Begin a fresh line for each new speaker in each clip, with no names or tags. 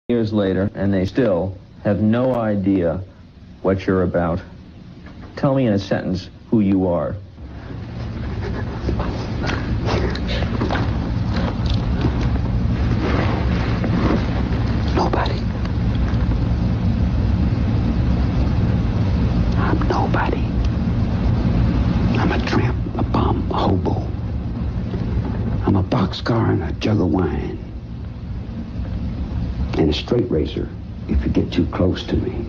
years later, and they still have no idea what you're about. Tell me in a sentence who you are.
Nobody. I'm nobody. I'm a tramp, a bum, a hobo. I'm a boxcar and a jug of wine. And a straight razor if you get too close to me.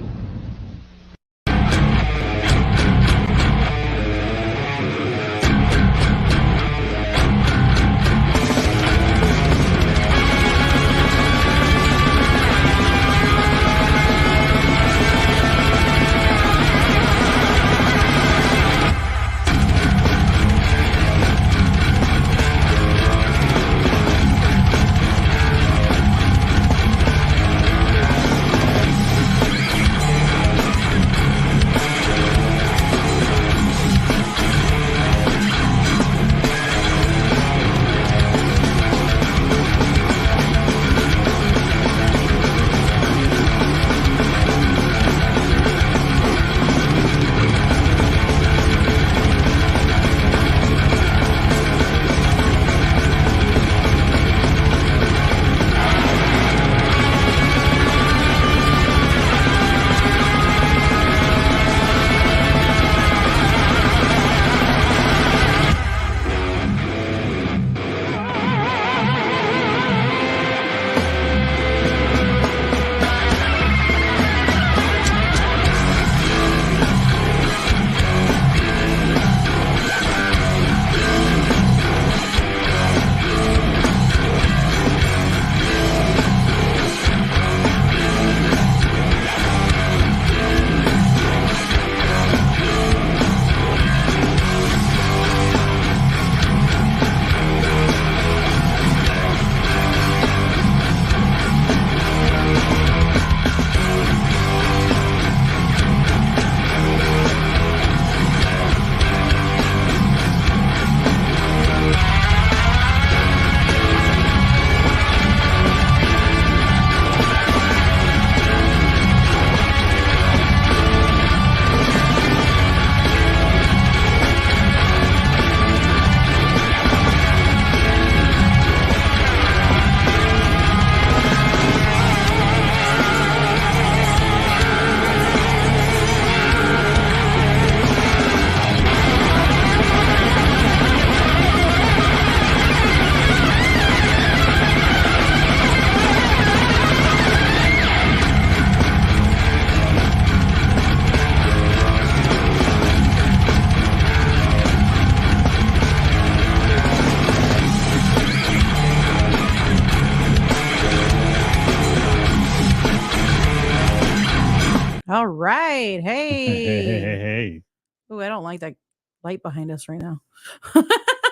All right. Hey.
Hey.
Oh, I don't like that light behind us right now.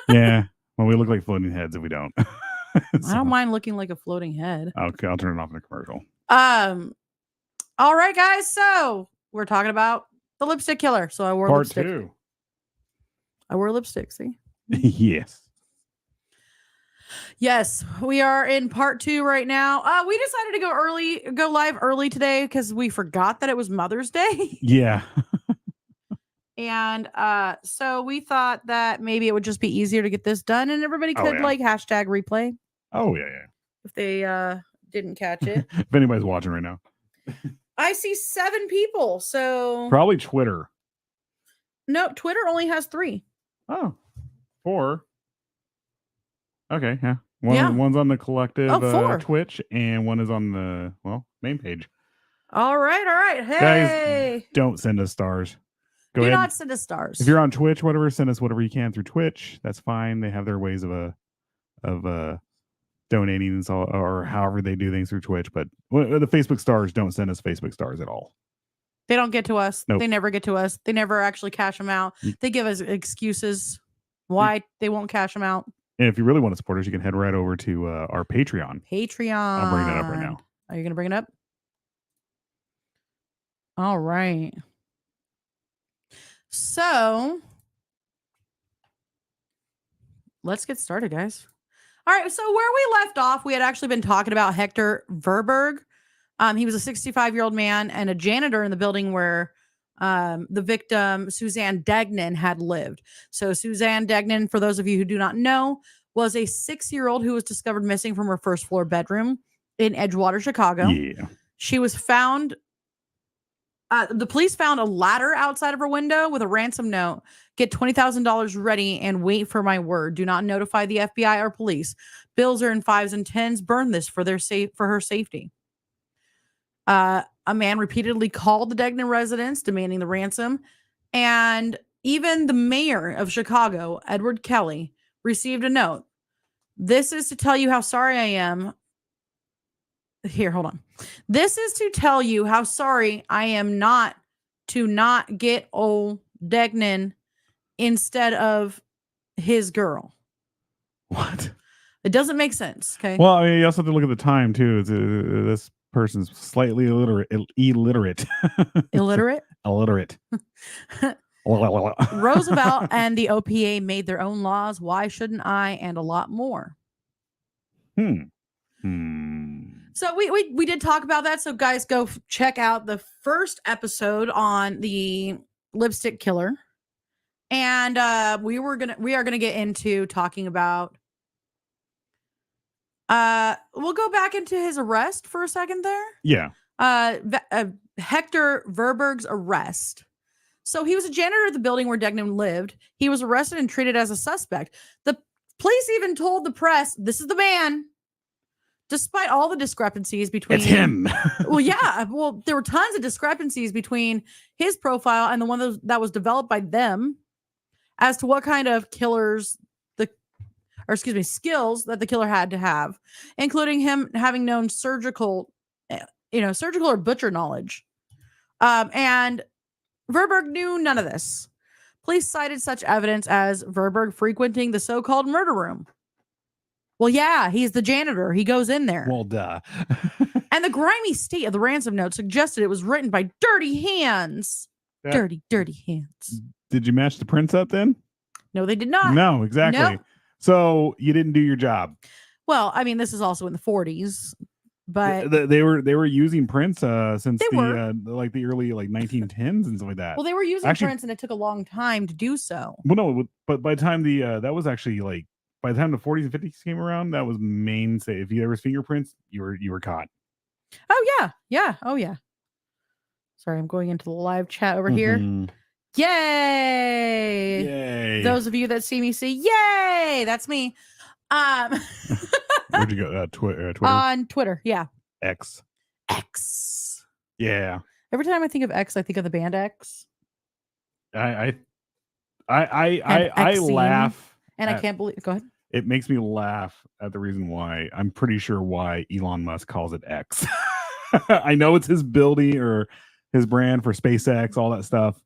Yeah. Well, we look like floating heads if we don't.
I don't mind looking like a floating head.
Okay, I'll turn it off in a commercial.
All right, guys. So we're talking about the lipstick killer. So I wore
Part
lipstick.
2.
I wore lipstick. See?
Yes.
Yes, we are in part 2 right now. We decided to go live early today because we forgot that it was Mother's Day.
Yeah.
And so we thought that maybe it would just be easier to get this done and everybody could like hashtag replay.
Oh, yeah.
If they didn't catch it.
If anybody's watching right now.
I see 7 people. So
probably Twitter.
No, Twitter only has 3.
Oh, 4. Okay, yeah. One's on the collective Twitch, and one is on the main page.
All right. Hey,
guys, don't send us stars.
Do not send us stars.
If you're on Twitch, whatever, send us whatever you can through Twitch. That's fine. They have their ways of donating and so, or however they do things through Twitch. But the Facebook stars, don't send us Facebook stars at all.
They don't get to us.
Nope.
They never get to us. They never actually cash them out. They give us excuses why they won't cash them out.
And if you really want to support us, you can head right over to our Patreon.
I'll
bring that up right now.
Are you going to bring it up? All right. So let's get started, guys. All right. So where we left off, we had actually been talking about Hector Verberg. He was a 65-year-old man and a janitor in the building where the victim, Suzanne Degnan, had lived. So Suzanne Degnan, for those of you who do not know, was a 6-year-old who was discovered missing from her first floor bedroom in Edgewater, Chicago.
Yeah.
She was found. The police found a ladder outside of her window with a ransom note. Get $20,000 ready and wait for my word. Do not notify the FBI or police. Bills are in 5s and 10s. Burn this for her safety. A man repeatedly called the Degnan residence demanding the ransom, and even the mayor of Chicago, Edward Kelly, received a note. This is to tell you how sorry I am. Here, hold on. This is to tell you how sorry I am not get old Degnan instead of his girl.
What?
It doesn't make sense. Okay.
Well, I mean, you also have to look at the time too. This person's slightly illiterate. Illiterate.
Roosevelt and the OPA made their own laws. Why shouldn't I? And a lot more. So we did talk about that. So guys, go check out the first episode on the lipstick killer, and we are gonna get into talking about. We'll go back into his arrest for a second there.
Yeah.
Hector Verberg's arrest. So he was a janitor at the building where Degnan lived. He was arrested and treated as a suspect. The police even told the press, "This is the man." Despite all the discrepancies between...
It's him.
Well, yeah. Well, there were tons of discrepancies between his profile and the one that was developed by them as to what kind of skills that the killer had to have, including him having known surgical or butcher knowledge. And Verberg knew none of this. Police cited such evidence as Verberg frequenting the so-called murder room. Well, yeah, he's the janitor. He goes in there.
Well, duh.
And the grimy state of the ransom note suggested it was written by dirty hands.
Yeah.
Dirty hands.
Did you match the prints up then?
No, they did not.
No, exactly.
Nope.
So you didn't do your job.
Well, I mean, this is also in the 40s, but
they were using prints since the early 1910s and stuff like that.
Well, they were using prints, and it took a long time to do so.
Well, no, but by the time that was actually by the time the 40s and 50s came around, that was mainstay. If there was fingerprints, you were caught.
Oh yeah. Oh yeah. Sorry, I'm going into the live chat over here. Yay! Those of you that see me say yay, that's me.
Where'd you go? Twitter.
On Twitter, yeah.
X.
Yeah. Every time I think of X, I think of the band X.
I laugh,
and I can't believe. Go ahead.
It makes me laugh at the reason why. I'm pretty sure why Elon Musk calls it X. I know it's his building or his brand for SpaceX, all that stuff,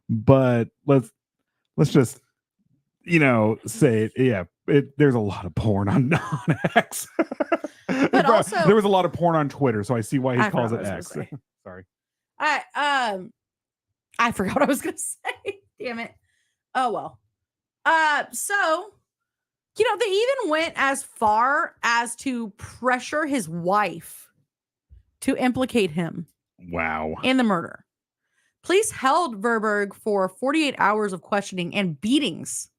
but let's just say it. Yeah, there's a lot of porn on X.
But also,
there was a lot of porn on Twitter, so I see why he calls it X. Sorry.
I forgot what I was gonna say. Damn it. Oh well. So they even went as far as to pressure his wife to implicate him.
Wow.
In the murder. Police held Verberg for 48 hours of questioning and beatings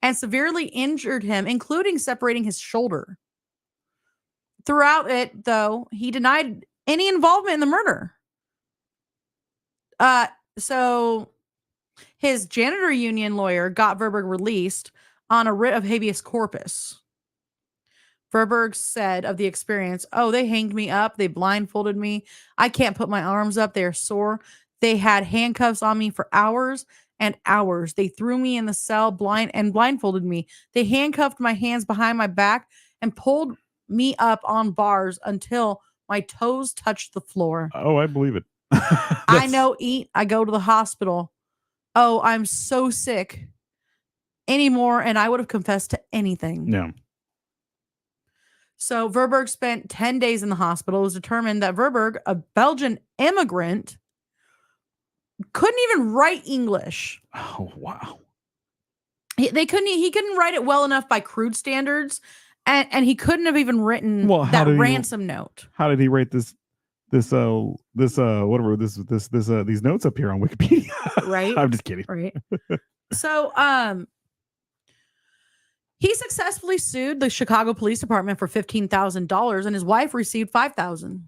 and severely injured him, including separating his shoulder. Throughout it, though, he denied any involvement in the murder. So his janitor union lawyer got Verberg released on a writ of habeas corpus. Verberg said of the experience, they hanged me up. They blindfolded me. I can't put my arms up. They're sore. They had handcuffs on me for hours and hours. They threw me in the cell blindfolded me. They handcuffed my hands behind my back and pulled me up on bars until my toes touched the floor.
Oh, I believe it.
I know. I go to the hospital. Oh, I'm so sick anymore. And I would have confessed to anything.
Yeah.
So Verberg spent 10 days in the hospital. It was determined that Verberg, a Belgian immigrant, couldn't even write English.
Oh, wow.
He couldn't write it well enough by crude standards. And he couldn't have even written that ransom note.
How did he write this whatever these notes up here on Wikipedia.
Right.
I'm just kidding.
Right. So, he successfully sued the Chicago Police Department for $15,000, and his wife received $5,000.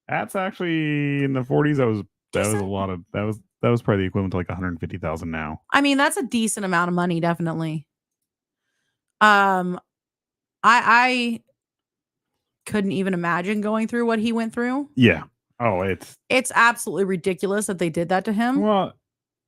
That's actually in the 40s. That was a
Decent.
lot of that was probably the equivalent to like 150,000 now.
I mean, that's a decent amount of money, definitely. I couldn't even imagine going through what he went through.
Yeah. Oh,
It's absolutely ridiculous that they did that to him.
well,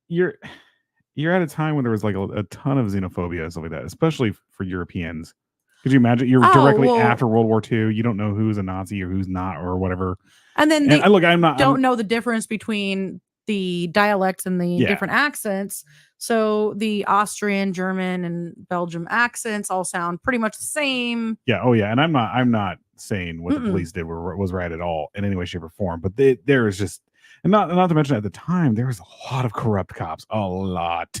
you're at a time when there was like a ton of xenophobia and stuff like that, especially for Europeans. Could you imagine? You're directly after World War II. You don't know who's a Nazi or who's not or whatever.
And then they
don't
know the difference between the dialects and the different accents. So the Austrian, German, and Belgium accents all sound pretty much the same.
Yeah. Oh, yeah. And I'm not saying what the police did was right at all in any way, shape, or form. But there is just, and not to mention at the time there was a lot of corrupt cops. A lot.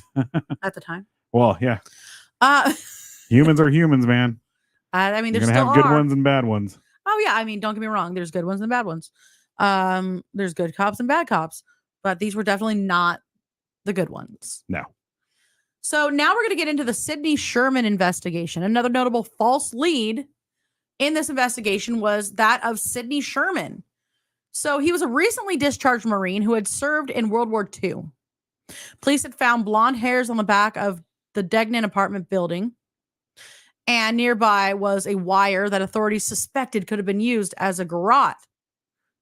At the time.
Well, yeah. Humans are humans, man.
I mean,
you're gonna have good ones and bad ones.
Oh yeah, I mean, don't get me wrong. There's good ones and bad ones. There's good cops and bad cops, but these were definitely not the good ones.
No.
So now we're going to get into the Sidney Sherman investigation. Another notable false lead in this investigation was that of Sidney Sherman. So he was a recently discharged Marine who had served in World War II. Police had found blonde hairs on the back of the Degnan apartment building. And nearby was a wire that authorities suspected could have been used as a garrote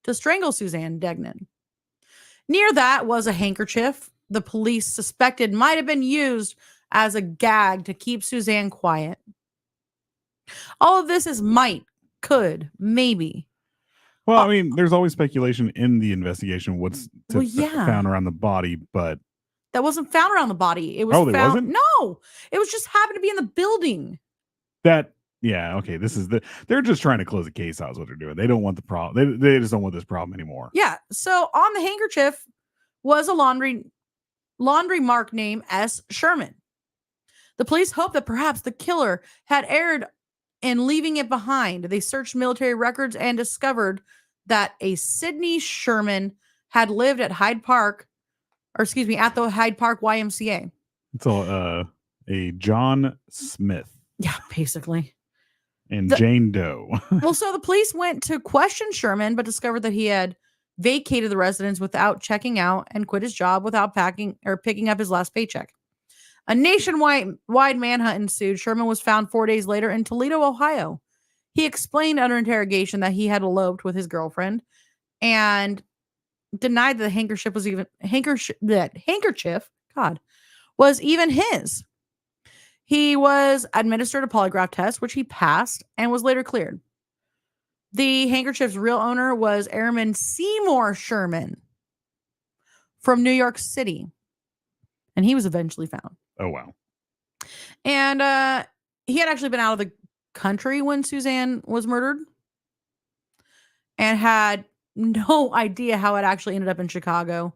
to strangle Suzanne Degnan. Near that was a handkerchief the police suspected might have been used as a gag to keep Suzanne quiet. All of this is might, could, maybe.
Well, I mean, there's always speculation in the investigation what's found around the body, but
that wasn't found around the body. It was
found. Wasn't?
No, it was just happened to be in the building.
Okay. They're just trying to close the case out is what they're doing. They don't want the problem. They just don't want this problem anymore.
Yeah. So on the handkerchief was a laundry mark named S. Sherman. The police hoped that perhaps the killer had erred in leaving it behind. They searched military records and discovered that a Sidney Sherman had lived at at the Hyde Park YMCA.
It's a John Smith.
Yeah, basically.
And Jane Doe.
Well, so the police went to question Sherman, but discovered that he had vacated the residence without checking out and quit his job without picking up his last paycheck. A nationwide manhunt ensued. Sherman was found 4 days later in Toledo, Ohio. He explained under interrogation that he had eloped with his girlfriend and denied that the handkerchief was even his. He was administered a polygraph test, which he passed and was later cleared. The handkerchief's real owner was Airman Seymour Sherman from New York City, and he was eventually found.
Oh, wow.
And he had actually been out of the country when Suzanne was murdered and had no idea how it actually ended up in Chicago,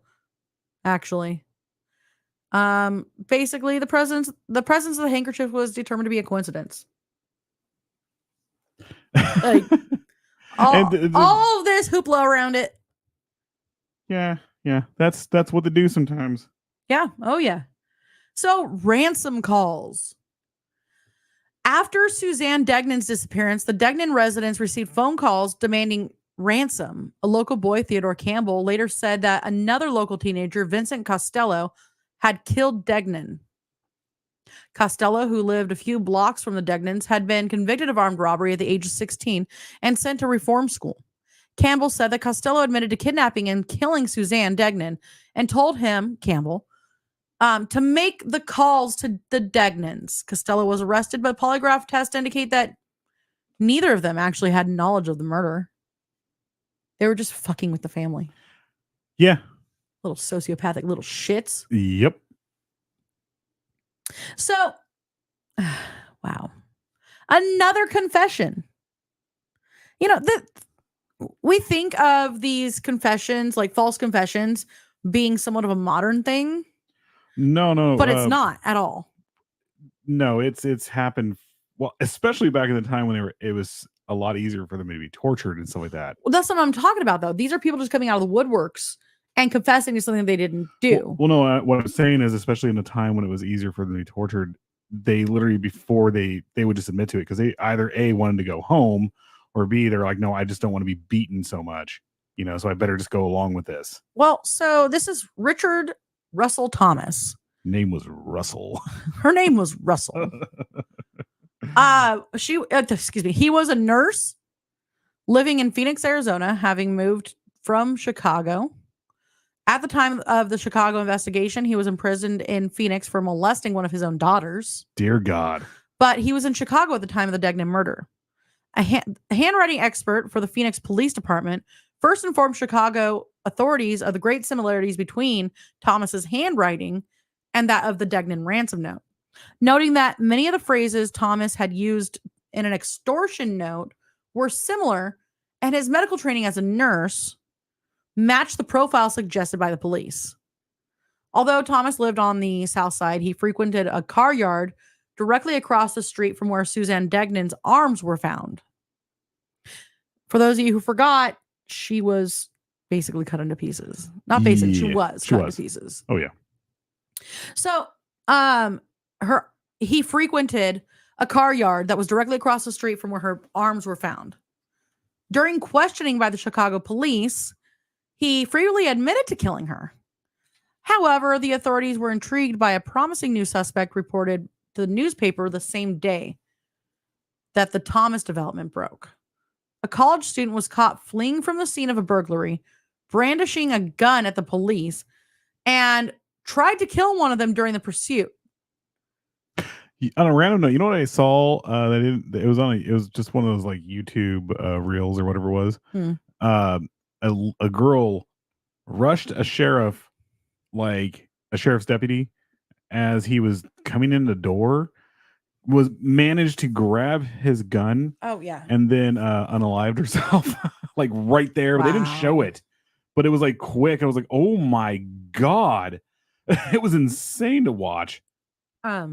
actually. Basically, the presence of the handkerchief was determined to be a coincidence. Like, all of this hoopla around it.
Yeah. That's what they do sometimes.
Yeah. Oh, yeah. So, ransom calls. After Suzanne Degnan's disappearance, the Degnan residents received phone calls demanding ransom. A local boy, Theodore Campbell, later said that another local teenager, Vincent Costello, had killed Degnan. Costello, who lived a few blocks from the Degnans, had been convicted of armed robbery at the age of 16 and sent to reform school. Campbell said that Costello admitted to kidnapping and killing Suzanne Degnan and told him, Campbell, to make the calls to the Degnans. Costello was arrested, but polygraph tests indicate that neither of them actually had knowledge of the murder. They were just fucking with the family.
Yeah.
Little sociopathic little shits.
Yep.
So, wow. Another confession. You know, we think of these confessions, like false confessions, being somewhat of a modern thing.
No.
But it's not at all.
No, it's happened. Well, especially back in the time when it was a lot easier for them to be tortured and stuff like that.
Well, that's what I'm talking about, though. These are people just coming out of the woodworks and confessing to something they didn't do.
Well, no, what I'm saying is, especially in the time when it was easier for them to be tortured, they literally, before they would just admit to it, because they either A, wanted to go home, or B, they're like, no, I just don't want to be beaten so much, so I better just go along with this.
Well, so this is Richard Russell Thomas.
Name was Russell.
Her name was Russell. He was a nurse living in Phoenix, Arizona, having moved from Chicago. At the time of the Chicago investigation, he was imprisoned in Phoenix for molesting one of his own daughters.
Dear God.
But he was in Chicago at the time of the Degnan murder. A handwriting expert for the Phoenix Police Department first informed Chicago authorities of the great similarities between Thomas's handwriting and that of the Degnan ransom note, noting that many of the phrases Thomas had used in an extortion note were similar, and his medical training as a nurse matched the profile suggested by the police. Although Thomas lived on the south side, he frequented a car yard directly across the street from where Suzanne Degnan's arms were found. For those of you who forgot, she was basically cut into pieces. Not basically, she was cut into pieces.
Oh, yeah.
So, he frequented a car yard that was directly across the street from where her arms were found. During questioning by the Chicago police, he freely admitted to killing her. However, the authorities were intrigued by a promising new suspect reported to the newspaper the same day that the Thomas development broke. A college student was caught fleeing from the scene of a burglary, brandishing a gun at the police, and tried to kill one of them during the pursuit.
On a random note, you know what I saw? It was just one of those like YouTube reels or whatever it was. A girl rushed a sheriff's deputy as he was coming in the door, managed to grab his gun.
Oh yeah.
And then unalived herself like right there. Wow. They didn't show it, but it was like quick. I was like, oh my God. It was insane to watch. I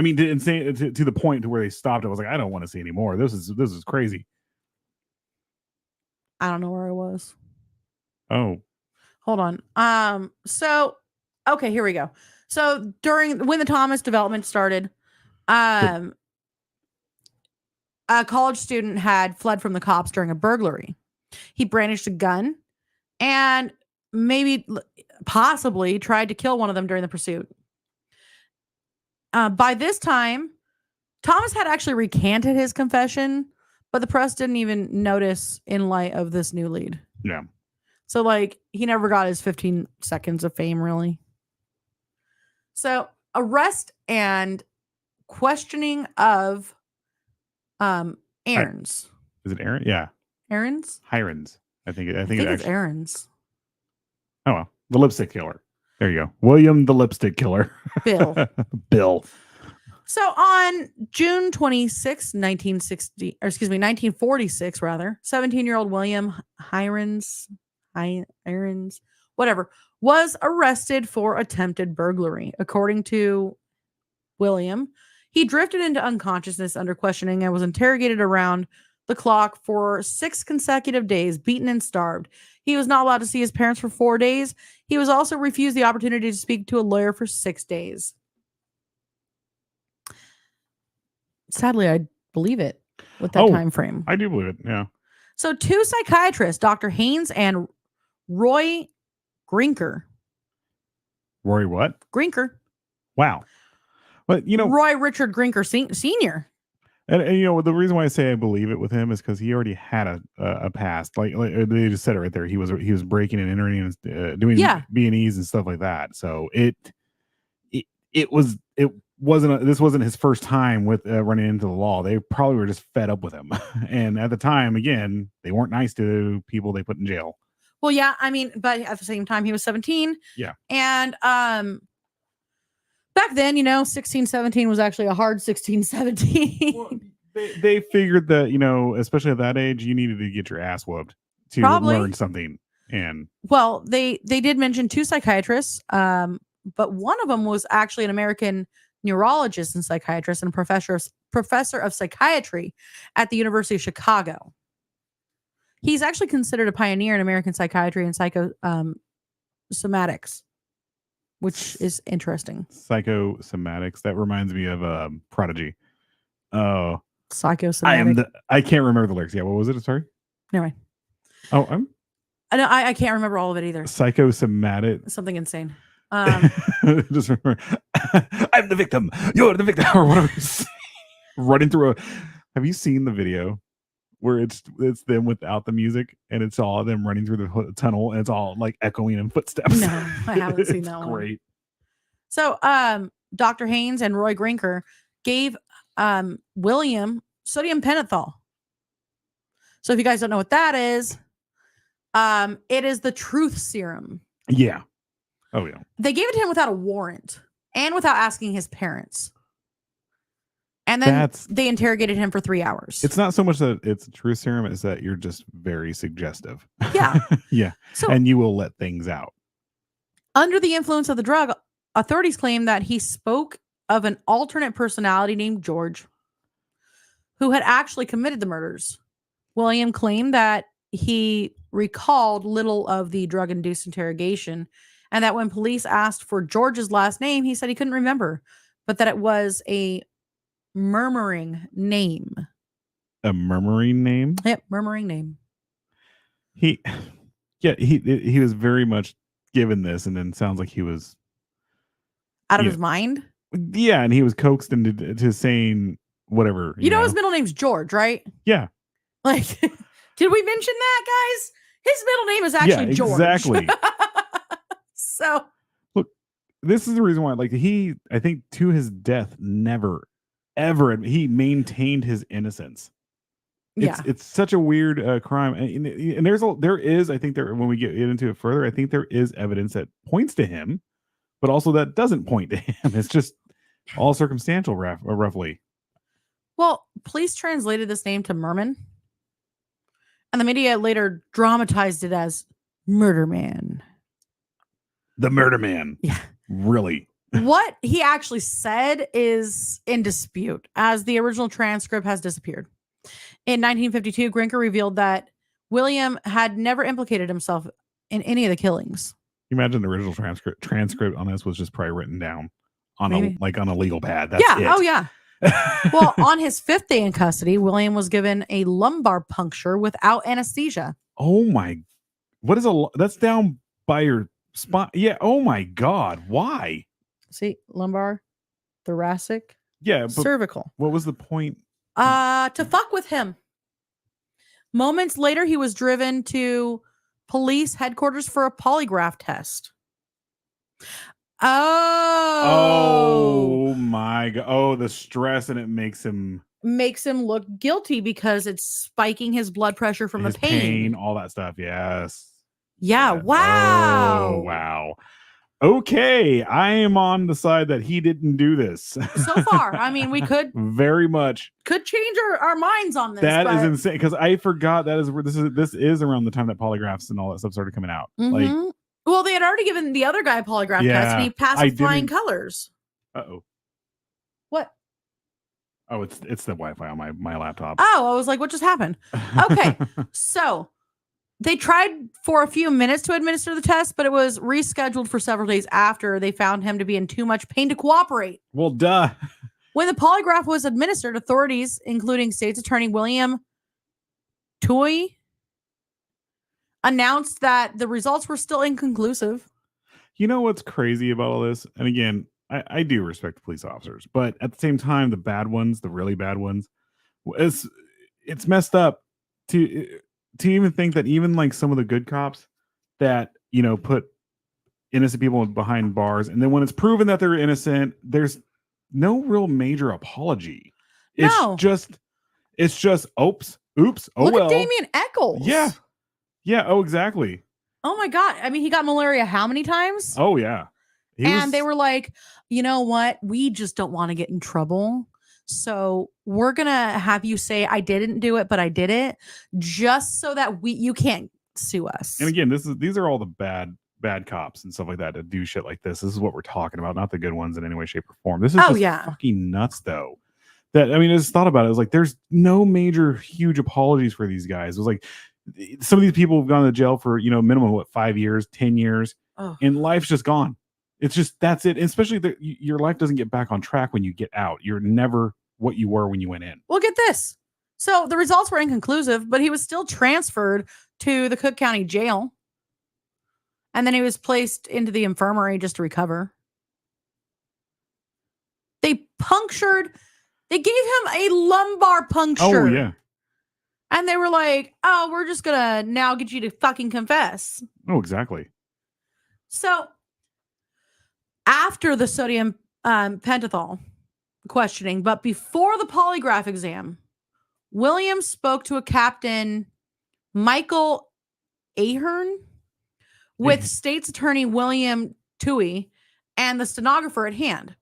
mean, to the point to where they stopped. I was like, I don't want to see anymore. This is crazy.
I don't know where I was.
Oh,
hold on. So, okay, here we go. So when the Thomas development started, a college student had fled from the cops during a burglary. He brandished a gun and possibly tried to kill one of them during the pursuit. By this time, Thomas had actually recanted his confession, but the press didn't even notice in light of this new lead.
Yeah.
So, he never got his 15 seconds of fame, really. So, arrest and questioning of Aarons.
Is it Aaron? Yeah.
Aarons?
Hirons. I think
it's Aarons.
Oh, well. The lipstick killer. There you go. William the lipstick killer.
Bill.
Bill.
So on June 26, 1946, 17-year-old William Hirons, whatever, was arrested for attempted burglary. According to William, he drifted into unconsciousness under questioning and was interrogated around the clock for 6 consecutive days, beaten and starved. He was not allowed to see his parents for 4 days. He was also refused the opportunity to speak to a lawyer for 6 days. Sadly, I believe it with that time frame.
I do believe it, yeah.
So 2 psychiatrists, Dr. Haynes and Roy Grinker.
Roy what?
Grinker.
Wow. But,
Roy Richard Grinker Sr.
And the reason why I say I believe it with him is because he already had a past. Like they just said it right there. He was breaking and entering and doing B&Es and stuff like that. So this wasn't his first time with running into the law. They probably were just fed up with him. And at the time, again, they weren't nice to people they put in jail.
Well, yeah, I mean, but at the same time, he was 17.
Yeah.
And back then, 16, 17 was actually a hard 16, 17.
Well, they figured that, especially at that age, you needed to get your ass whooped to learn something. And
well, they did mention 2 psychiatrists, but one of them was actually an American neurologist and psychiatrist and professor of psychiatry at the University of Chicago. He's actually considered a pioneer in American psychiatry and psychosomatics, which is interesting.
Psychosomatics. That reminds me of Prodigy. Oh,
Psychosomatic.
I can't remember the lyrics. Yeah, what was it? Sorry.
Anyway.
Oh, I'm
I can't remember all of it either.
psychosomatic.
Something insane.
Just remember, I'm the victim. You're the victim, or whatever. Running through a. Have you seen the video where it's them without the music and it's all them running through the tunnel and it's all like echoing in footsteps?
No, I haven't seen that one.
Great.
So, Dr. Haynes and Roy Grinker gave William sodium pentothal. So, if you guys don't know what that is, it is the truth serum.
Yeah. Oh yeah.
They gave it to him without a warrant and without asking his parents. And then they interrogated him for 3 hours.
It's not so much that it's a truth serum, it's that you're just very suggestive.
Yeah.
Yeah.
So,
and you will let things out.
Under the influence of the drug, authorities claim that he spoke of an alternate personality named George who had actually committed the murders. William claimed that he recalled little of the drug-induced interrogation and that when police asked for George's last name, he said he couldn't remember, but that it was a murmuring name.
A murmuring name?
Yep, murmuring name.
He was very much given this, and then sounds like he was
out of his mind.
Yeah, and he was coaxed into saying whatever.
You know his middle name's George, right?
Yeah.
Like, did we mention that, guys? His middle name is actually George.
Exactly.
So
look, this is the reason why, like, I think to his death, never ever he maintained his innocence. It's such a weird crime, and there is I think when we get into it further, I think there is evidence that points to him, but also that doesn't point to him. It's just all circumstantial, roughly.
Well, police translated this name to Merman, and the media later dramatized it as Murder Man.
The Murder Man.
Yeah,
really.
What he actually said is in dispute, as the original transcript has disappeared. In 1952, Grinker revealed that William had never implicated himself in any of the killings.
You imagine the original transcript on this was just probably written down on a legal pad. That's
yeah.
It.
Oh yeah. Well, on his 5th day in custody, William was given a lumbar puncture without anesthesia.
Oh my! What is that's down by your spine? Yeah. Oh my God! Why?
See, lumbar, thoracic,
yeah,
cervical.
What was the point?
To fuck with him. Moments later, he was driven to police headquarters for a polygraph test.
Oh my God. Oh, the stress, and it makes him
look guilty because it's spiking his blood pressure from the pain.
All that stuff. Yes.
Yeah. Wow.
Oh, wow. Okay, I am on the side that he didn't do this.
So far, I mean, we could
very much
change our minds on this.
That is insane, because I forgot that is where this is around the time that polygraphs and all that stuff started coming out.
Mm-hmm.
Like,
well, they had already given the other guy a polygraph test, and he passed with flying colors. What?
Oh, it's the Wi-Fi on my laptop.
Oh, I was like, what just happened? Okay, so they tried for a few minutes to administer the test, but it was rescheduled for several days after they found him to be in too much pain to cooperate.
Well, duh.
When the polygraph was administered, authorities, including State's Attorney William Toy, announced that the results were still inconclusive.
You know what's crazy about all this? And again, I do respect police officers, but at the same time, the bad ones, the really bad ones, it's messed up to even think that even like some of the good cops that, put innocent people behind bars, and then when it's proven that they're innocent, there's no real major apology. It's just oops. Oh,
Look
well.
At Damien Echols.
Yeah. Oh, exactly.
Oh my God. I mean, he got malaria how many times?
Oh yeah.
They were like, you know what? We just don't want to get in trouble. So we're going to have you say, I didn't do it, but I did it, just so that you can't sue us.
And again, these are all the bad cops and stuff like that do shit like this. This is what we're talking about, not the good ones in any way, shape, or form. This is fucking nuts, though. that, I mean, I just thought about it. It was like, there's no major, huge apologies for these guys. It was like, some of these people have gone to jail for, minimum, what, 5 years, 10 years,
Oh.
and life's just gone. It's just, that's it. And especially your life doesn't get back on track when you get out. You're never what you were when you went in.
Well, get this. So the results were inconclusive, but he was still transferred to the Cook County Jail. And then he was placed into the infirmary just to recover. They gave him a lumbar puncture.
Oh, yeah.
And they were like, oh, we're just going to now get you to fucking confess.
Oh, exactly.
So after the sodium pentothal questioning, but before the polygraph exam, Williams spoke to a Captain Michael Ahern with state's attorney William Toohey and the stenographer at hand.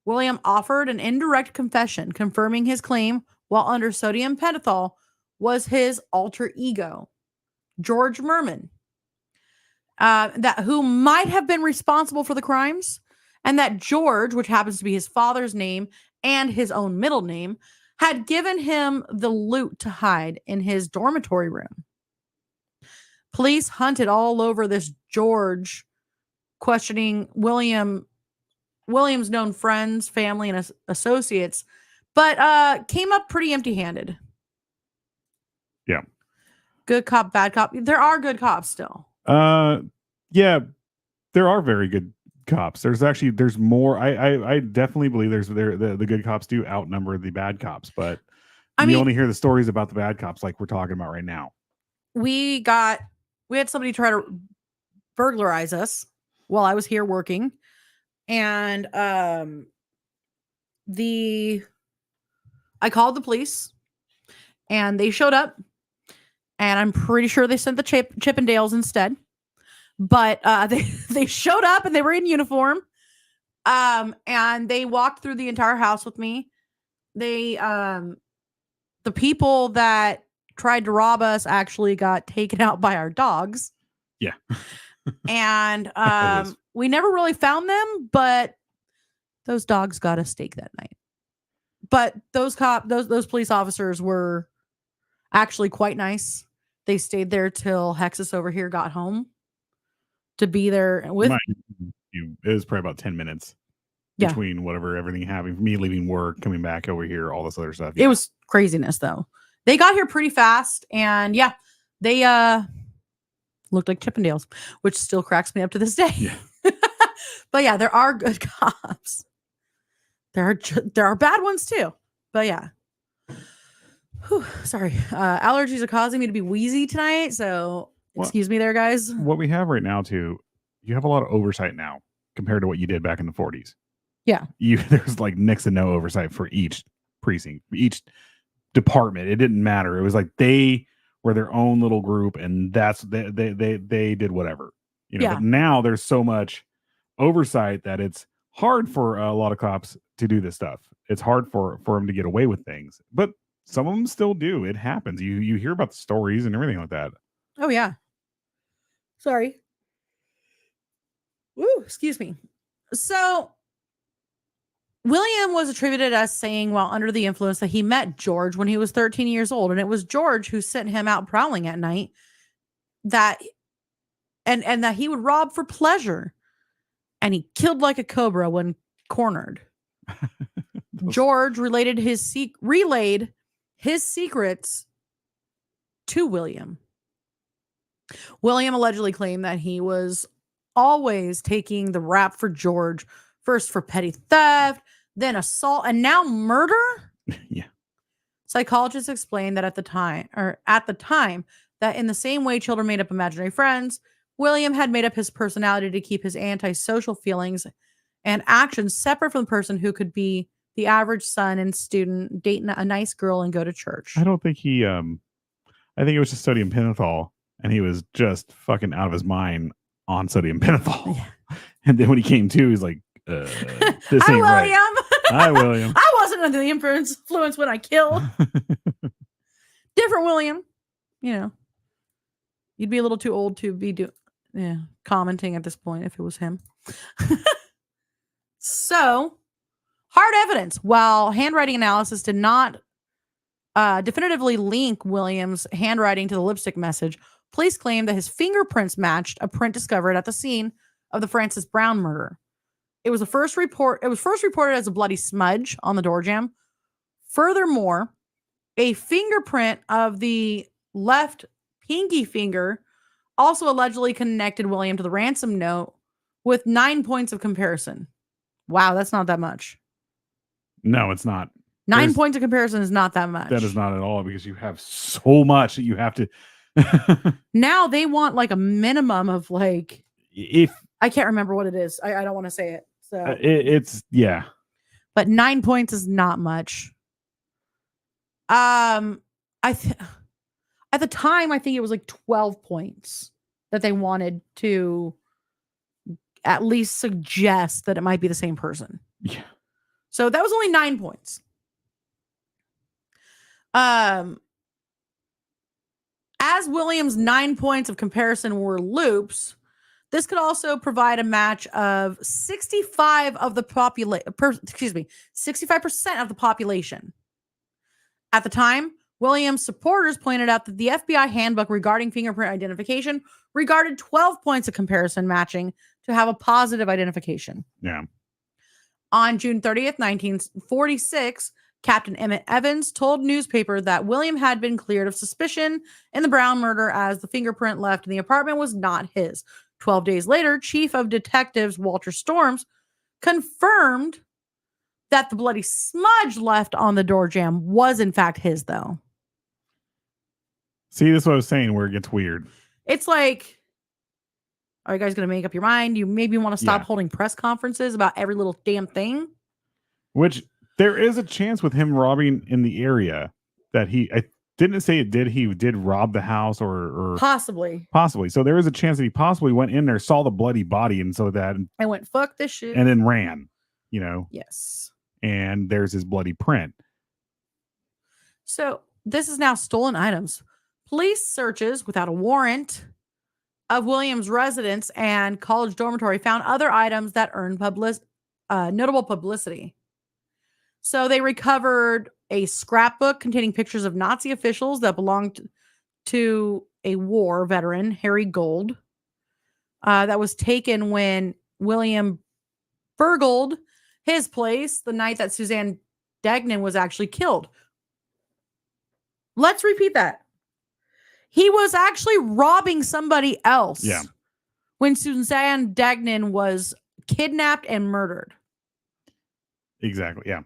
William offered an indirect confession confirming his claim while under sodium pentothal was his alter ego, George Merman, who might have been responsible for the crimes, and that George, which happens to be his father's name and his own middle name, had given him the loot to hide in his dormitory room. Police hunted all over this George, questioning William's known friends, family, and associates, but came up pretty empty-handed.
Yeah.
Good cop, bad cop. There are good cops still.
Yeah, there are very good cops. There's more. I definitely believe the good cops do outnumber the bad cops, but you only hear the stories about the bad cops like we're talking about right now.
We had somebody try to burglarize us while I was here working, and I called the police, and they showed up, and I'm pretty sure they sent the Chippendales instead. But they showed up and they were in uniform, and they walked through the entire house with me. They the people that tried to rob us actually got taken out by our dogs.
Yeah.
And we never really found them, but those dogs got a steak that night. But those police officers were actually quite nice. They stayed there till Hexus over here got home to be there with.
It was probably about 10 minutes between everything happening, me leaving work, coming back over here, all this other stuff. Yeah.
It was craziness though. They got here pretty fast, and they looked like Chippendales, which still cracks me up to this day.
Yeah.
But yeah, there are good cops. There are bad ones too. But yeah. Whew, sorry. Allergies are causing me to be wheezy tonight, so excuse me there, guys.
What we have right now too, you have a lot of oversight now compared to what you did back in the 40s.
Yeah.
There's like next to no oversight for each precinct, each department. It didn't matter. It was like they were their own little group, and they did whatever. But now there's so much oversight that it's hard for a lot of cops to do this stuff. It's hard for them to get away with things, but some of them still do. It happens. You hear about the stories and everything like that.
Oh yeah. Sorry. Woo, excuse me. So William was attributed as saying while under the influence that he met George when he was 13 years old, and it was George who sent him out prowling at night, and that he would rob for pleasure, and he killed like a cobra when cornered. George relayed his secrets to William. William allegedly claimed that he was always taking the rap for George, first for petty theft, then assault, and now murder.
Yeah.
Psychologists explained that at the time, that in the same way children made up imaginary friends, William had made up his personality to keep his antisocial feelings and actions separate from the person who could be the average son and student, dating a nice girl and go to church.
I don't think he, I think it was just sodium pentothal, and he was just fucking out of his mind on sodium pentothal. Yeah. And then when he came to, he's like, this ain't
William.
Right. Hi, William.
I wasn't under the influence when I killed. Different William. You'd be a little too old to be commenting at this point if it was him. So, Hard evidence. While handwriting analysis did not definitively link Williams' handwriting to the lipstick message, police claimed that his fingerprints matched a print discovered at the scene of the Frances Brown murder. It was first reported as a bloody smudge on the door jamb. Furthermore, a fingerprint of the left pinky finger also allegedly connected William to the ransom note with 9 points of comparison. Wow, that's not that much.
No, it's not.
9 points of comparison is not that much.
That is not at all, because you have so much that you have to.
Now they want like a minimum of like,
if
I can't remember what it is. I don't want to say it. So
it's yeah.
But 9 points is not much. At the time, I think it was like 12 points that they wanted to at least suggest that it might be the same person.
Yeah.
So that was only 9 points. As Williams' 9 points of comparison were loops, this could also provide a match of 65% of the population. At the time, Williams' supporters pointed out that the FBI handbook regarding fingerprint identification regarded 12 points of comparison matching to have a positive identification.
Yeah.
On June 30th, 1946, Captain Emmett Evans told newspaper that William had been cleared of suspicion in the Brown murder as the fingerprint left in the apartment was not his. 12 days later, Chief of Detectives Walter Storms confirmed that the bloody smudge left on the door jamb was in fact his, though.
See, this is what I was saying, where it gets weird.
It's like, are you guys going to make up your mind? You maybe want to stop holding press conferences about every little damn thing?
Which there is a chance with him robbing in the area that I didn't say it did. He did rob the house or
possibly.
So there is a chance that he possibly went in there, saw the bloody body and so that.
And went, fuck this shit.
And then ran, you know?
Yes.
And there's his bloody print.
So this is now stolen items. Police searches without a warrant of Williams' residence and college dormitory found other items that earned notable publicity. So they recovered a scrapbook containing pictures of Nazi officials that belonged to a war veteran, Harry Gold, that was taken when William burgled his place the night that Suzanne Degnan was actually killed. Let's repeat that. He was actually robbing somebody else when Suzanne Degnan was kidnapped and murdered.
Exactly, yeah.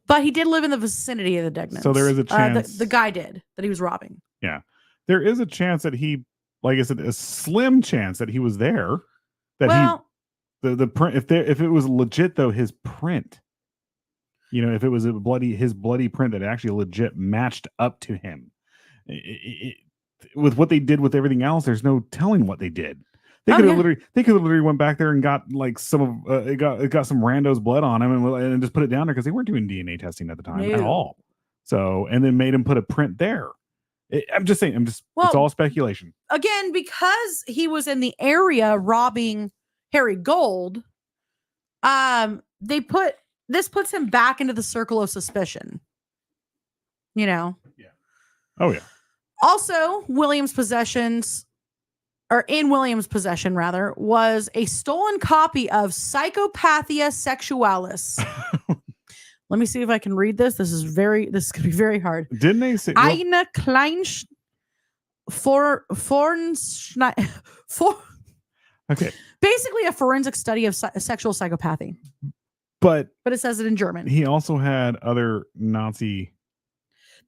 But he did live in the vicinity of the Degnans.
So there is a chance.
The guy did, that he was robbing.
Yeah. There is a chance that he, like I said, a slim chance that he was there. That the print, if it was legit though, his print, you know, if it was his bloody print that actually legit matched up to him, with what they did with everything else, there's no telling what they did. They could have literally went back there and got like some of it got some rando's blood on him and just put it down there because they weren't doing DNA testing at the time at all. So and then made him put a print there. I'm just saying. It's all speculation.
Again, because he was in the area robbing Harry Gold, this puts him back into the circle of suspicion. You know.
Yeah. Oh yeah.
Also, Williams' possession, was a stolen copy of Psychopathia Sexualis. Let me see if I can read this. This is going to be very hard.
Didn't they say
Eine Kleinsch
Okay.
Basically a forensic study of sexual psychopathy.
But
it says it in German.
He also had other Nazi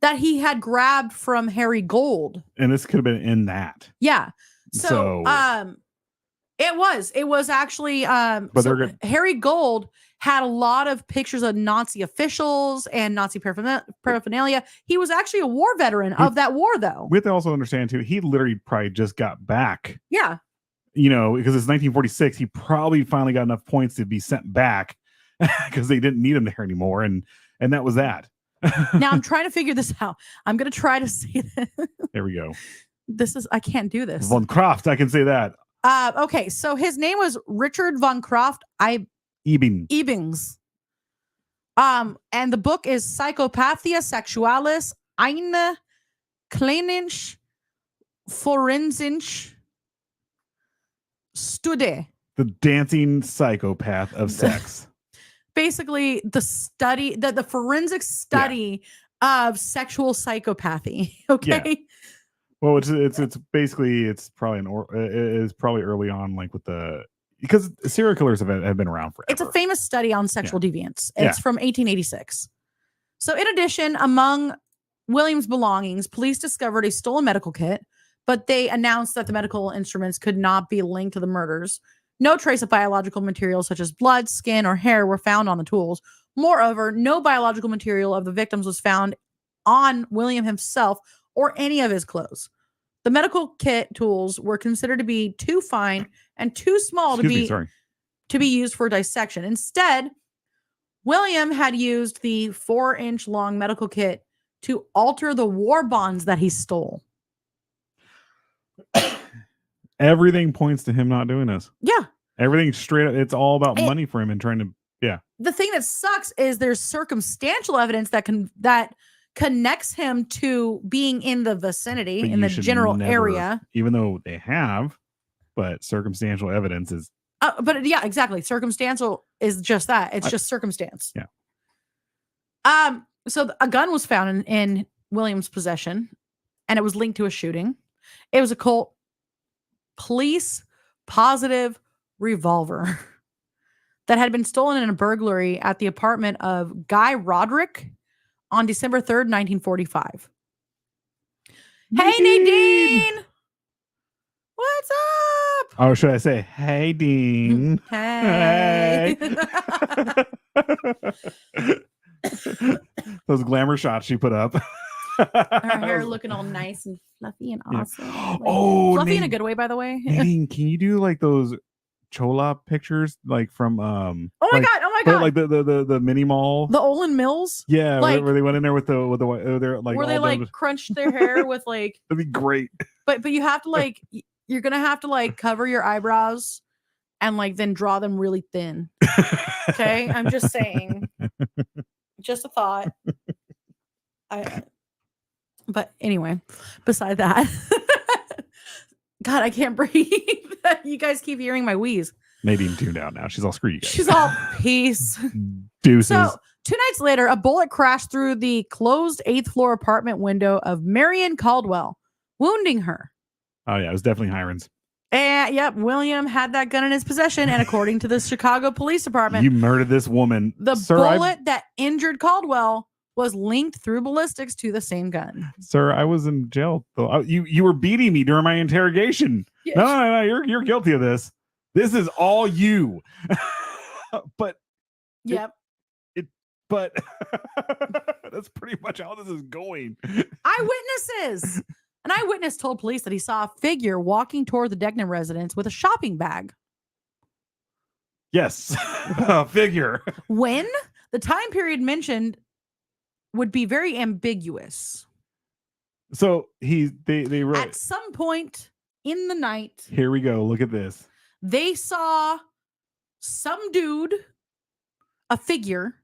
that he had grabbed from Harry Gold.
And this could have been in that.
Yeah. So it was actually Harry Gold had a lot of pictures of Nazi officials and Nazi paraphernalia. He was actually a war veteran of that war, though.
We have to also understand too, he literally probably just got back.
Yeah.
You know, because it's 1946, he probably finally got enough points to be sent back because they didn't need him there anymore. And that was that.
Now I'm trying to figure this out. I'm going to try to say that.
There we go.
I can't do this.
Von Kraft, I can say that.
Okay, so his name was Richard von Kraft Ebings. And the book is Psychopathia Sexualis eine klinische forensische Studie.
The dancing psychopath of sex.
Basically, the study, the forensic study of sexual psychopathy. Okay.
Yeah. Well, it's basically it's probably it is probably early on, like with the because serial killers have been around forever.
It's a famous study on sexual deviance. It's
Yeah.
from 1886. So, in addition, among William's belongings, police discovered a stolen medical kit, but they announced that the medical instruments could not be linked to the murders. No trace of biological materials such as blood, skin, or hair were found on the tools. Moreover, no biological material of the victims was found on William himself or any of his clothes. The medical kit tools were considered to be too fine and too small to be used for dissection. Instead, William had used the 4-inch long medical kit to alter the war bonds that he stole.
Everything points to him not doing this.
Yeah.
Everything straight up. It's all about money for him and trying to. Yeah.
The thing that sucks is there's circumstantial evidence that connects him to being in the vicinity,
But
in
you
the
should
general
never-
area.
Even though they have, but circumstantial evidence is.
But yeah, exactly. Circumstantial is just that. It's just circumstance.
Yeah.
So a gun was found in William's possession, and it was linked to a shooting. It was a Colt police positive revolver that had been stolen in a burglary at the apartment of Guy Roderick on December 3rd, 1945. Hey, Nadine! What's up?
Oh, should I say, hey, Dean?
Hey.
Those glamour shots she put up.
Her hair looking all nice and fluffy and
Yeah.
awesome. Like,
Oh,
fluffy in a
Nadine-
good way, by the way.
Nadine, can you do like those Chola pictures, like from
Oh my god! Oh my god!
like the mini mall?
The Olin Mills,
Yeah,
like-
where they went in there with the they're like
where they
all
like
done-
crunched their hair with like,
that'd be great.
but you have to like, you're gonna have to like cover your eyebrows and like then draw them really thin. Okay, I'm just saying. Just a thought. But anyway, beside that, God, I can't breathe. You guys keep hearing my wheeze.
Nadine tuned out now. She's all screw you guys.
She's all peace.
Deuces.
So 2 nights later, a bullet crashed through the closed 8th floor apartment window of Marion Caldwell, wounding her.
Oh yeah, it was definitely Hiram's.
And yep, William had that gun in his possession. And according to the Chicago Police Department,
You murdered this woman.
the
Sir,
bullet that injured Caldwell was linked through ballistics to the same gun.
Sir, I was in jail. You were beating me during my interrogation.
Yeah.
No, you're guilty of this. This is all you. but
Yep.
but that's pretty much how this is going.
Eyewitnesses. An eyewitness told police that he saw a figure walking toward the Degnan residence with a shopping bag.
Yes, a figure.
When the time period mentioned would be very ambiguous.
So they wrote.
At some point in the night,
Here we go. Look at this.
they saw some dude, a figure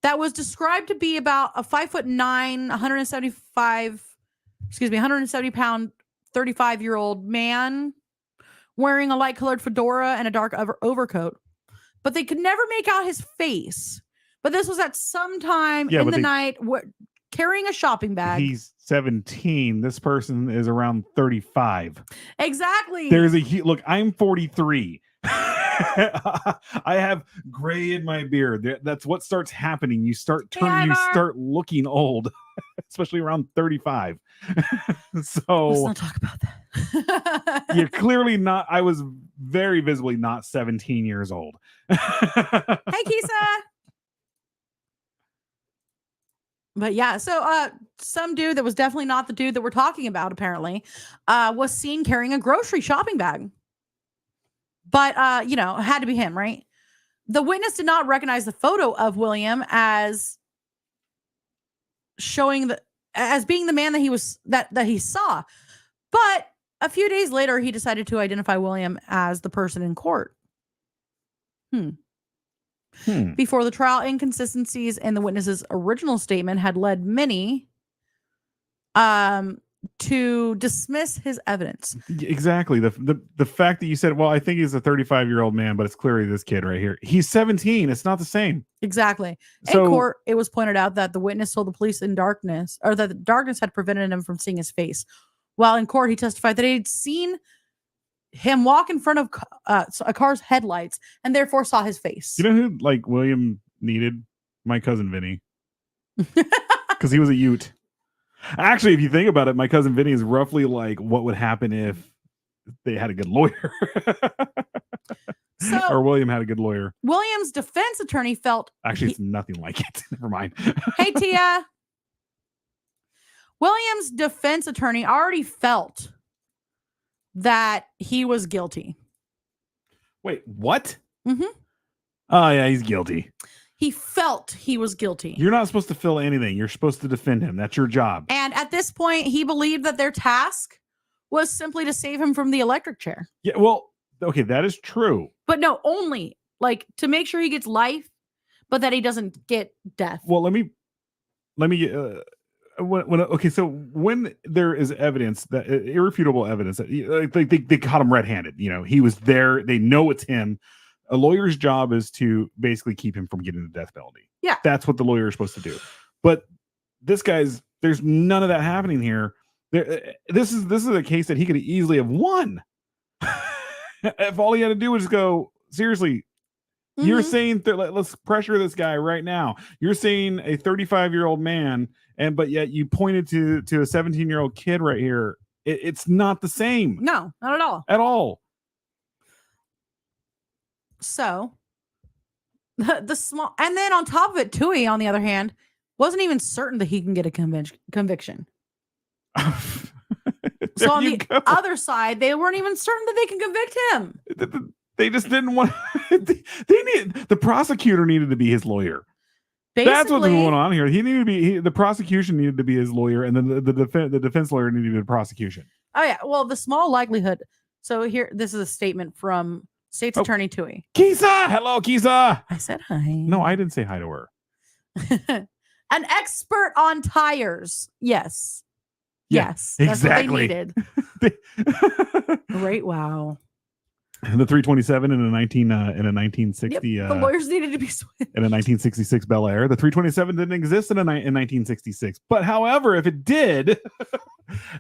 that was described to be about a 5'9", 170 pound, 35-year-old man wearing a light colored fedora and a dark overcoat. But they could never make out his face. But this was at some time
Yeah,
in
but
the
they-
night carrying a shopping bag.
He's 17. This person is around 35.
Exactly.
There's look. I'm 43. I have gray in my beard. That's what starts happening. You start
Hey,
turning. You
Ivar.
start looking old, especially around 35.
Let's
So
not talk about that.
you're clearly not. I was very visibly not 17 years old.
Hey, Kisa. But yeah, so some dude that was definitely not the dude that we're talking about, apparently, was seen carrying a grocery shopping bag. But it had to be him, right? The witness did not recognize the photo of William as showing as being the man that he was that he saw. But a few days later, he decided to identify William as the person in court. Before the trial, inconsistencies in the witness's original statement had led many to dismiss his evidence.
Exactly. The fact that you said, well, I think he's a 35-year-old man, but it's clearly this kid right here. He's 17. It's not the same.
Exactly.
So,
in court, it was pointed out that the witness told the police in darkness, or that the darkness had prevented him from seeing his face. While in court, he testified that he'd seen him walk in front of a car's headlights and therefore saw his face.
You know who like William needed? My cousin Vinny. Because he was a Ute. Actually, if you think about it, my cousin Vinny is roughly like what would happen if they had a good lawyer. Or William had a good lawyer.
William's defense attorney felt...
Actually, it's nothing like it. Never mind.
Hey, Tia. William's defense attorney already felt that he was guilty.
Wait, what?
Mm-hmm.
Oh, yeah, he's guilty.
He felt he was guilty.
You're not supposed to feel anything. You're supposed to defend him. That's your job.
And at this point, he believed that their task was simply to save him from the electric chair.
Yeah, well, okay, that is true.
But no, only like to make sure he gets life, but that he doesn't get death.
Well, let me when there is evidence that irrefutable evidence that they caught him red-handed, he was there, they know it's him. A lawyer's job is to basically keep him from getting the death penalty.
Yeah,
that's what the lawyer is supposed to do. But there's none of that happening here. This is a case that he could easily have won if all he had to do was go, seriously. You're saying let's pressure this guy right now. You're saying a 35-year-old man, but yet you pointed to a 17-year-old kid right here. It's not the same.
No, not at all.
At all.
So the small, and then on top of it, Tui, on the other hand, wasn't even certain that he can get a conviction. So on the other side, they weren't even certain that they can convict him.
They just didn't want. The prosecutor needed to be his lawyer.
Basically,
that's what's going on here. He needed to be the prosecution needed to be his lawyer, and then the defense lawyer needed to be the prosecution.
Oh yeah, well, the small likelihood. So here, this is a statement from State's Attorney Tui.
Kisa, hello, Kisa.
I said hi.
No, I didn't say hi to her.
An expert on tires. Yes.
Yeah,
yes.
Exactly.
That's what they needed. Great. Wow.
And the 327 in a 1960.
Yep, the lawyers needed to be switched.
In a 1966 Bel Air. The 327 didn't exist in 1966. But however, if it did,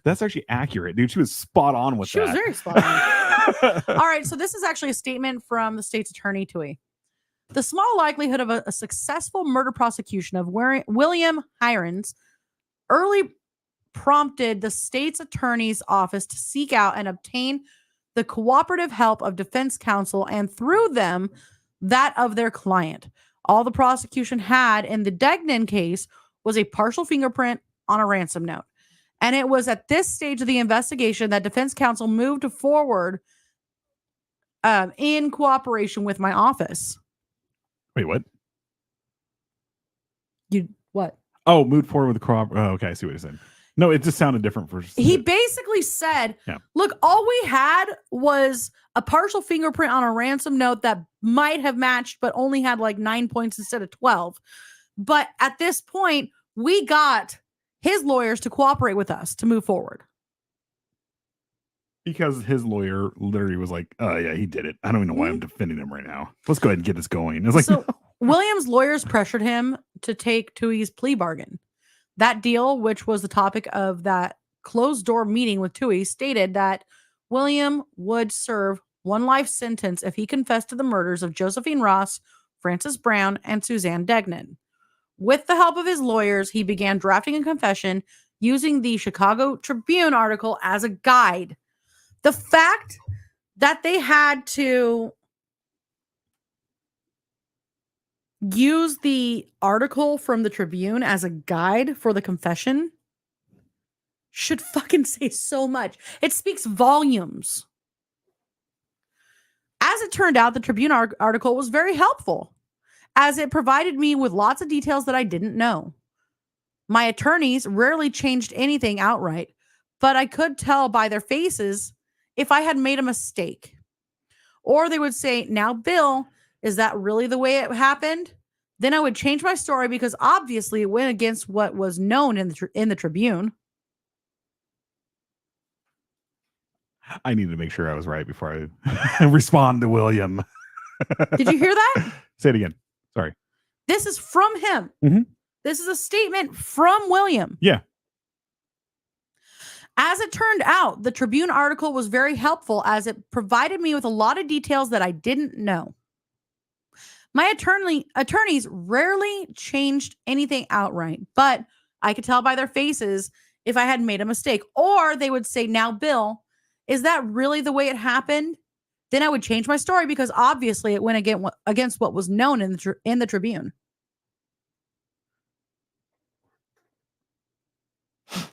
that's actually accurate, dude. She was spot on with that.
She was very spot on. All right, so this is actually a statement from the State's Attorney Tui. The small likelihood of a successful murder prosecution of William Hirons early prompted the State's Attorney's Office to seek out and obtain the cooperative help of defense counsel, and through them, that of their client. All the prosecution had in the Degnan case was a partial fingerprint on a ransom note. And it was at this stage of the investigation that defense counsel moved forward in cooperation with my office.
Wait, what?
What?
Oh, moved forward with the crop. Oh, okay, I see what you're saying. No, it just sounded different for.
He basically said, look, all we had was a partial fingerprint on a ransom note that might have matched, but only had like 9 points instead of 12. But at this point, we got his lawyers to cooperate with us to move forward.
Because his lawyer literally was like, oh, yeah, he did it. I don't even know why I'm defending him right now. Let's go ahead and get this going. It's like,
so
no.
Williams' lawyers pressured him to take Tui's plea bargain. That deal, which was the topic of that closed door meeting with Tui, stated that William would serve one life sentence if he confessed to the murders of Josephine Ross, Frances Brown, and Suzanne Degnan. With the help of his lawyers, he began drafting a confession using the Chicago Tribune article as a guide. The fact that they had to use the article from the Tribune as a guide for the confession should fucking say so much. It speaks volumes. As it turned out, the Tribune article was very helpful, as it provided me with lots of details that I didn't know. My attorneys rarely changed anything outright, but I could tell by their faces if I had made a mistake. Or they would say, now, Bill, Is that really the way it happened? Then I would change my story because obviously it went against what was known in the Tribune.
I need to make sure I was right before I respond to William.
Did you hear that?
Say it again. Sorry.
This is from him.
Mhm.
This is a statement from William.
Yeah.
As it turned out, the Tribune article was very helpful as it provided me with a lot of details that I didn't know. My attorneys rarely changed anything outright, but I could tell by their faces if I had made a mistake. Or they would say, now, Bill, is that really the way it happened? Then I would change my story because obviously it went against what was known in the Tribune.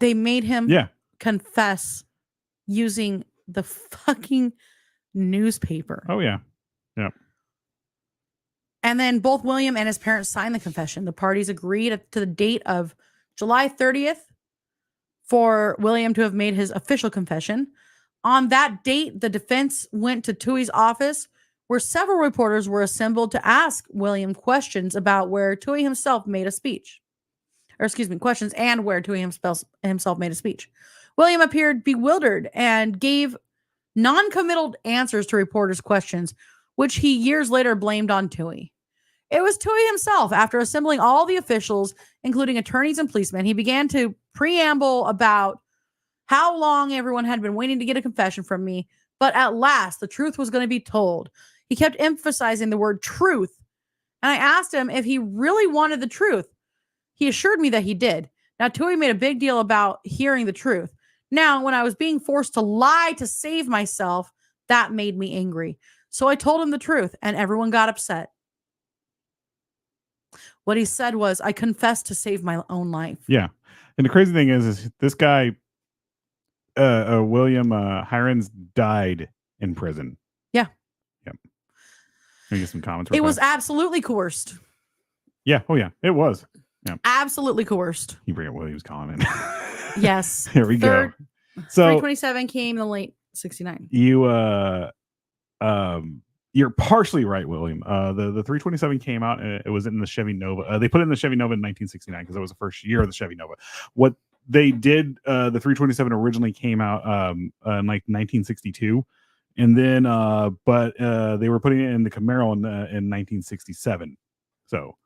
They made him confess using the fucking newspaper.
Oh, yeah. Yeah.
And then both William and his parents signed the confession. The parties agreed to the date of July 30th for William to have made his official confession. On that date, the defense went to Tuohy's office, where several reporters were assembled to ask William questions about where Tuohy himself made a speech. Questions and where Tuohy himself made a speech. William appeared bewildered and gave non-committal answers to reporters' questions, which he years later blamed on Tuohy. It was Tuohy himself. After assembling all the officials, including attorneys and policemen, he began to preamble about how long everyone had been waiting to get a confession from me, but at last the truth was going to be told. He kept emphasizing the word truth, and I asked him if he really wanted the truth. He assured me that he did. Now, Tuohy made a big deal about hearing the truth. Now, when I was being forced to lie to save myself, that made me angry. So I told him the truth, and everyone got upset. What he said was, I confessed to save my own life.
Yeah. And the crazy thing is this guy, William Heirens, died in prison.
Yeah.
Yep. Can you get some comments?
It was absolutely coerced.
Yeah. Oh, yeah. It was. Yeah.
Absolutely coerced.
You bring up William's comment.
Yes.
Here we go. So
327 came in the late 69.
You're partially right, William. The 327 came out and it was in the Chevy Nova. They put it in the Chevy Nova in 1969 because that was the first year of the Chevy Nova. What they did, the 327 originally came out in like 1962, and then but they were putting it in the Camaro in 1967. So,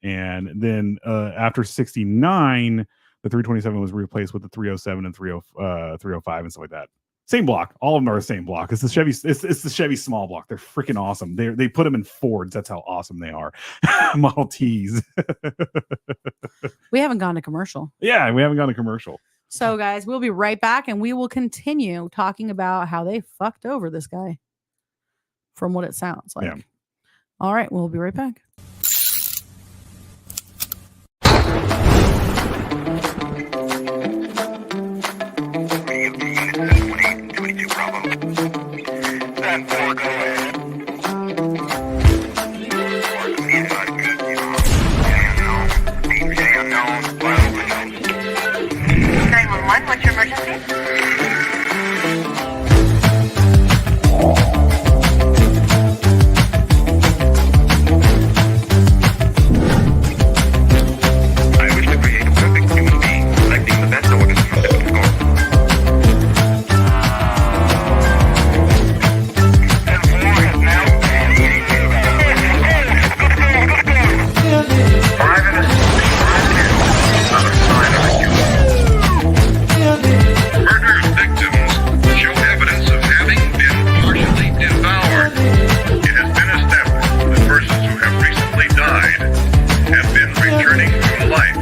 and then after 69, the 327 was replaced with the 307 and 305 and stuff like that. Same block. All of them are the same block. It's the Chevy. It's the Chevy small block. They're freaking awesome. They put them in Fords. That's how awesome they are. Model Ts.
We haven't gone to commercial.
Yeah, we haven't gone to commercial.
So, guys, we'll be right back, and we will continue talking about how they fucked over this guy. From what it sounds like.
Yeah.
All right, we'll be right back.
What's your emergency?
I wish to create a perfect human being, selecting the best organs from different scores. And 4 has now been 5 and a 6, another sign of a human. Murder victims show evidence of having been partially devoured. It has been established that persons who have recently died have been returning to life.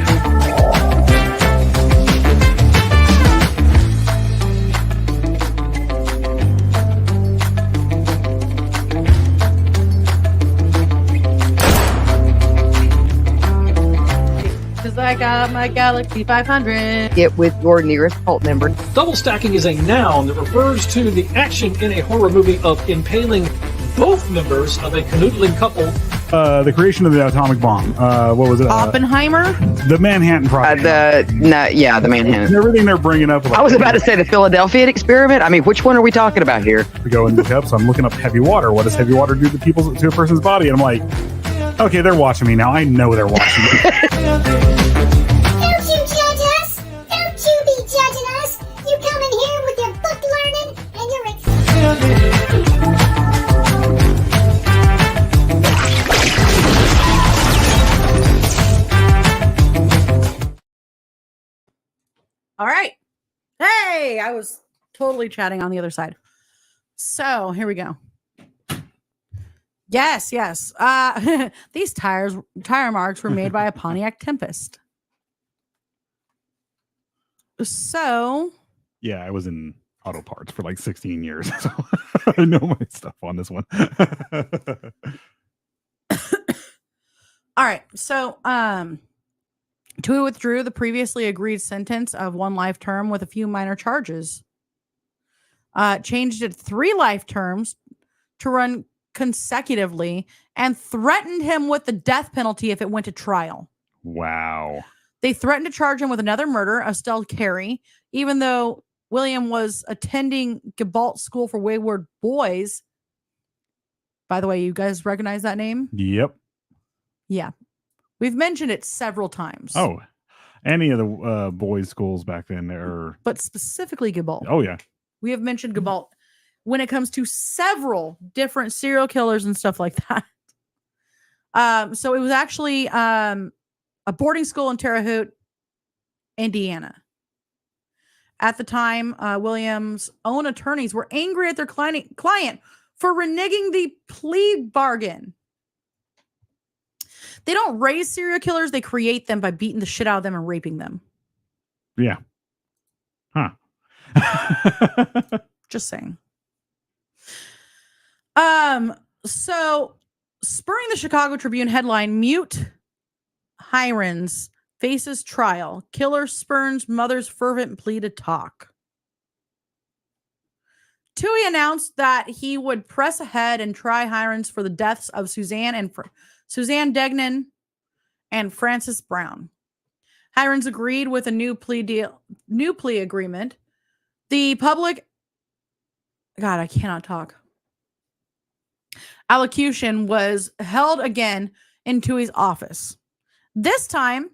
Because I got my Galaxy 500.
Get with your nearest cult member.
Double stacking is a noun that refers to the action in a horror movie of impaling both members of a canoodling couple
The creation of the atomic bomb. What was it?
Oppenheimer.
The Manhattan Project.
The Manhattan.
Everything they're bringing up.
I was about to say the Philadelphia experiment. I mean, which one are we talking about here?
To go and look up. So I'm looking up heavy water. What does heavy water do to a person's body? And I'm like, okay, they're watching me now. I know they're watching me.
Don't you judge us? Don't you be judging us? You come in here with your book learning and your
All right. Hey, I was totally chatting on the other side. So here we go. Yes. These tire marks were made by a Pontiac Tempest. So.
Yeah, I was in auto parts for like 16 years. So I know my stuff on this one.
All right. So, Tui withdrew the previously agreed sentence of 1 life term with a few minor charges. Changed it 3 life terms to run consecutively and threatened him with the death penalty if it went to trial.
Wow.
They threatened to charge him with another murder, Estelle Carey, even though William was attending Gabalt School for Wayward Boys. By the way, you guys recognize that name?
Yep.
Yeah. We've mentioned it several times.
Oh, any of the boys' schools back then,
but specifically Gabalt.
Oh yeah,
we have mentioned Gabalt when it comes to several different serial killers and stuff like that. So it was actually a boarding school in Terre Haute, Indiana. At the time, Williams' own attorneys were angry at their client for reneging the plea bargain. They don't raise serial killers. They create them by beating the shit out of them and raping them.
Yeah. Huh.
Just saying. So spurring the Chicago Tribune headline, Mute Hirons faces trial. Killer spurns mother's fervent plea to talk. Tui announced that he would press ahead and try Hirons for the deaths of Suzanne Degnan and Frances Brown. Hirons agreed with a new plea agreement. The public, God, I cannot talk. Allocution was held again in Tui's office. This time,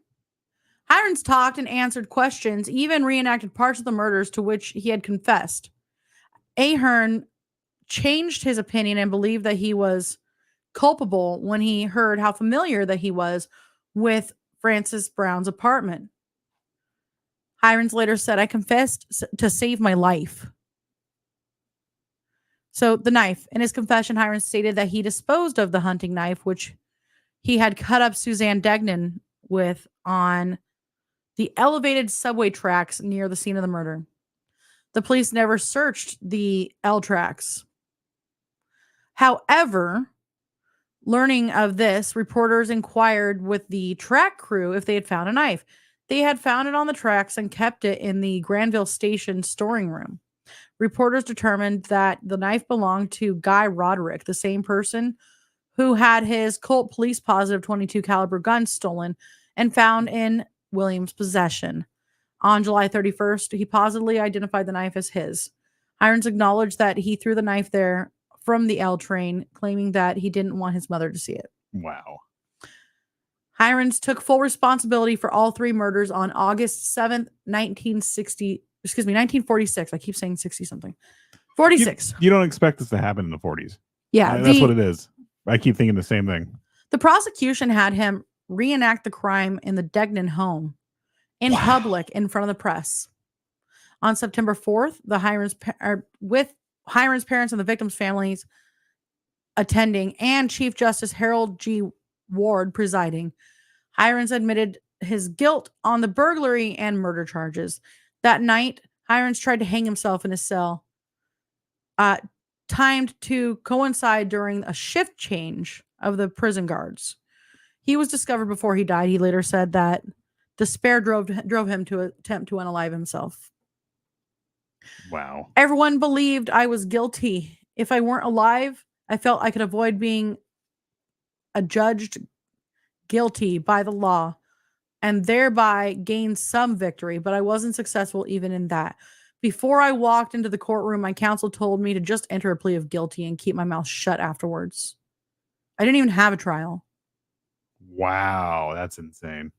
Hirons talked and answered questions, even reenacted parts of the murders to which he had confessed. Ahern changed his opinion and believed that he was culpable when he heard how familiar that he was with Frances Brown's apartment. Hirons later said, "I confessed to save my life." So the knife. In his confession, Hirons stated that he disposed of the hunting knife, which he had cut up Suzanne Degnan with, on the elevated subway tracks near the scene of the murder. The police never searched the L tracks. However, learning of this, reporters inquired with the track crew if they had found a knife. They had found it on the tracks and kept it in the Granville Station storing room. Reporters determined that the knife belonged to Guy Roderick, the same person who had his Colt police positive .22 caliber gun stolen and found in Williams' possession. On July 31st, he positively identified the knife as his. Hirons acknowledged that he threw the knife there from the L train, claiming that he didn't want his mother to see it.
Wow.
Hirons took full responsibility for all 3 murders on August 7th, 1946. I keep saying 60 something. 46.
You don't expect this to happen in the 40s.
Yeah.
That's what it is. I keep thinking the same thing.
The prosecution had him reenact the crime in the Degnan home in public in front of the press. On September 4th, with Hirons' parents and the victims' families attending and Chief Justice Harold G. Ward presiding, Hirons admitted his guilt on the burglary and murder charges. That night, Hirons tried to hang himself in his cell, timed to coincide during a shift change of the prison guards. He was discovered before he died. He later said that despair drove him to attempt to unalive himself.
Wow.
Everyone believed I was guilty. If I weren't alive, I felt I could avoid being adjudged guilty by the law and thereby gained some victory, but I wasn't successful even in that. Before I walked into the courtroom, my counsel told me to just enter a plea of guilty and keep my mouth shut afterwards. I didn't even have a trial.
Wow, that's insane.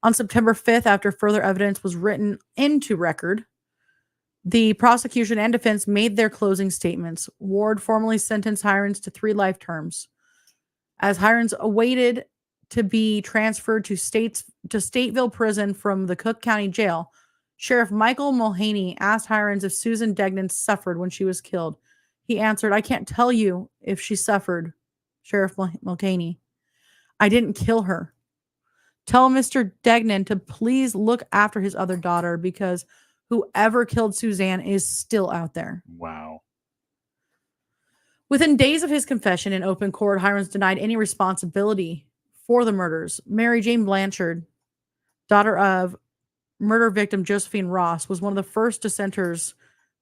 On September 5th, after further evidence was written into record, the prosecution and defense made their closing statements. Ward formally sentenced Hirons to 3 life terms. As Hirons awaited to be transferred to Stateville Prison from the Cook County Jail, Sheriff Michael Mulhaney asked Hirons if Susan Degnan suffered when she was killed. He answered, "I can't tell you if she suffered, Sheriff Mulhaney. I didn't kill her. Tell Mr. Degnan to please look after his other daughter because whoever killed Suzanne is still out there."
Wow.
Within days of his confession in open court, Hirons denied any responsibility for the murders. Mary Jane Blanchard, daughter of murder victim Josephine Ross, was one of the first dissenters,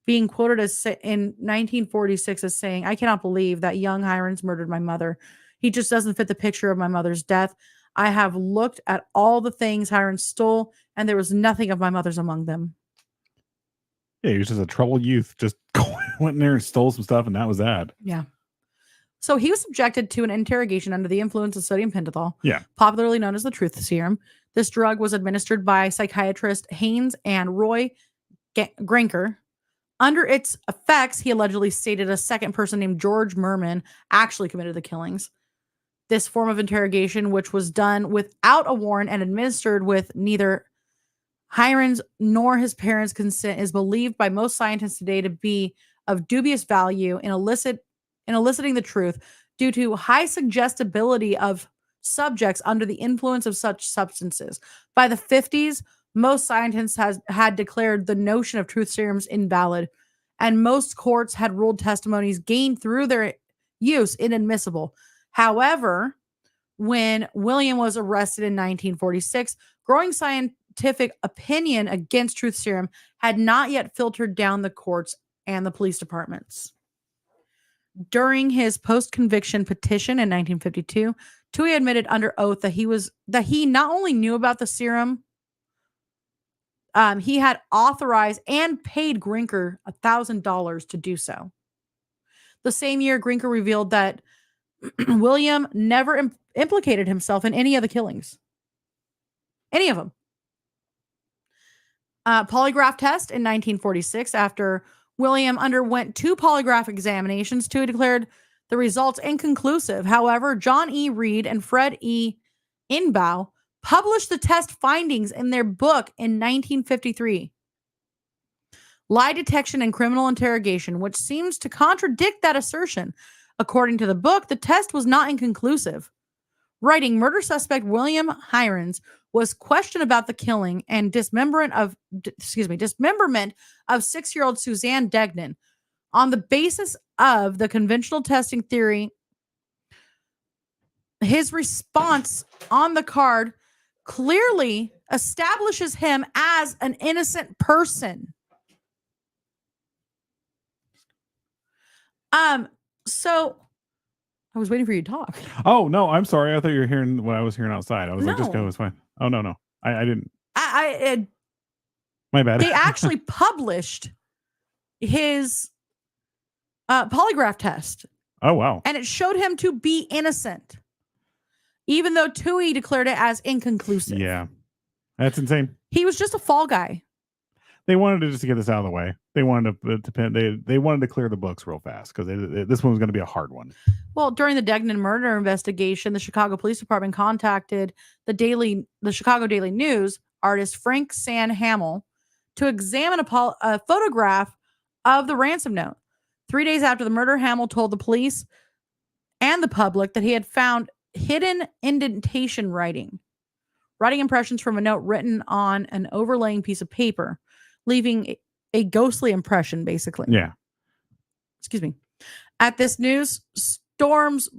being quoted as in 1946 as saying, "I cannot believe that young Hirons murdered my mother. He just doesn't fit the picture of my mother's death. I have looked at all the things Hirons stole, and there was nothing of my mother's among them."
Yeah, he was just a troubled youth. Just went in there and stole some stuff, and that was that.
Yeah. So he was subjected to an interrogation under the influence of sodium pentothal,
Yeah.
popularly known as the truth serum. This drug was administered by psychiatrist Haynes and Roy Granker. Under its effects, he allegedly stated a second person named George Merman actually committed the killings. This form of interrogation, which was done without a warrant and administered with neither Hirons nor his parents' consent, is believed by most scientists today to be of dubious value in eliciting the truth due to high suggestibility of subjects under the influence of such substances. By the 50s, most scientists had declared the notion of truth serums invalid, and most courts had ruled testimonies gained through their use inadmissible. However, when William was arrested in 1946, growing scientific opinion against truth serum had not yet filtered down the courts and the police departments. During his post-conviction petition in 1952, Tuohy admitted under oath that he not only knew about the serum, he had authorized and paid Grinker $1,000 to do so. The same year, Grinker revealed that William never implicated himself in any of the killings. Any of them. Polygraph test in 1946. After William underwent 2 polygraph examinations, Tuohy declared the results inconclusive. However, John E. Reed and Fred E. Inbow published the test findings in their book in 1953, Lie Detection and Criminal Interrogation, which seems to contradict that assertion. According to the book, the test was not inconclusive. Writing, murder suspect William Hirons was questioned about the killing and dismemberment of 6-year-old Suzanne Degnan. On the basis of the conventional testing theory, his response on the card clearly establishes him as an innocent person. So I was waiting for you to talk.
Oh no, I'm sorry. I thought you were hearing what I was hearing outside. I was like, just
No.
go, it's fine. Oh no. I didn't.
My
bad.
They actually published his polygraph test,
Oh wow.
and it showed him to be innocent, even though Tuohy declared it as inconclusive.
Yeah. That's insane.
He was just a fall guy.
They wanted to just get this out of the way. They wanted they wanted to clear the books real fast because this one was going to be a hard one.
Well, during the Degnan murder investigation, the Chicago Police Department contacted the Chicago Daily News artist Frank San Hamill to examine a photograph of the ransom note. 3 days after the murder, Hamill told the police and the public that he had found hidden indentation writing impressions from a note written on an overlaying piece of paper, leaving a ghostly impression, basically.
Yeah.
Excuse me. At this news, Storms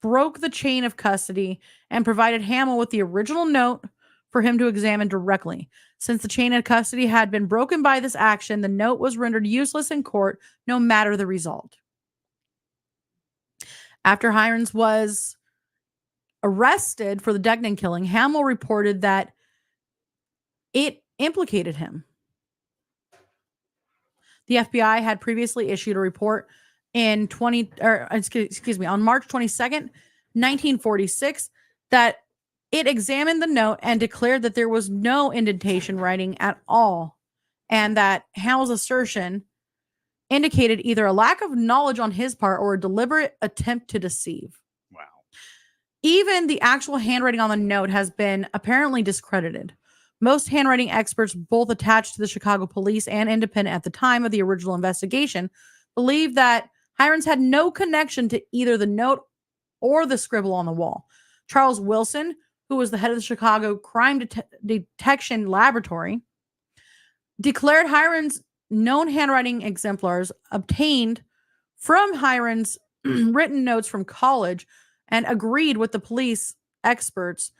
broke the chain of custody and provided Hamill with the original note for him to examine directly. Since the chain of custody had been broken by this action, the note was rendered useless in court, no matter the result. After Hirons was arrested for the Degnan killing, Hamill reported that it implicated him. The FBI had previously issued a report on March 22nd, 1946, that it examined the note and declared that there was no indentation writing at all, and that Hamill's assertion indicated either a lack of knowledge on his part or a deliberate attempt to deceive.
Wow.
Even the actual handwriting on the note has been apparently discredited. Most handwriting experts, both attached to the Chicago police and independent at the time of the original investigation, believe that Hirons had no connection to either the note or the scribble on the wall. Charles Wilson, who was the head of the Chicago Crime Detection Laboratory, declared Hirons' known handwriting exemplars obtained from Hirons' written notes from college, and agreed with the police experts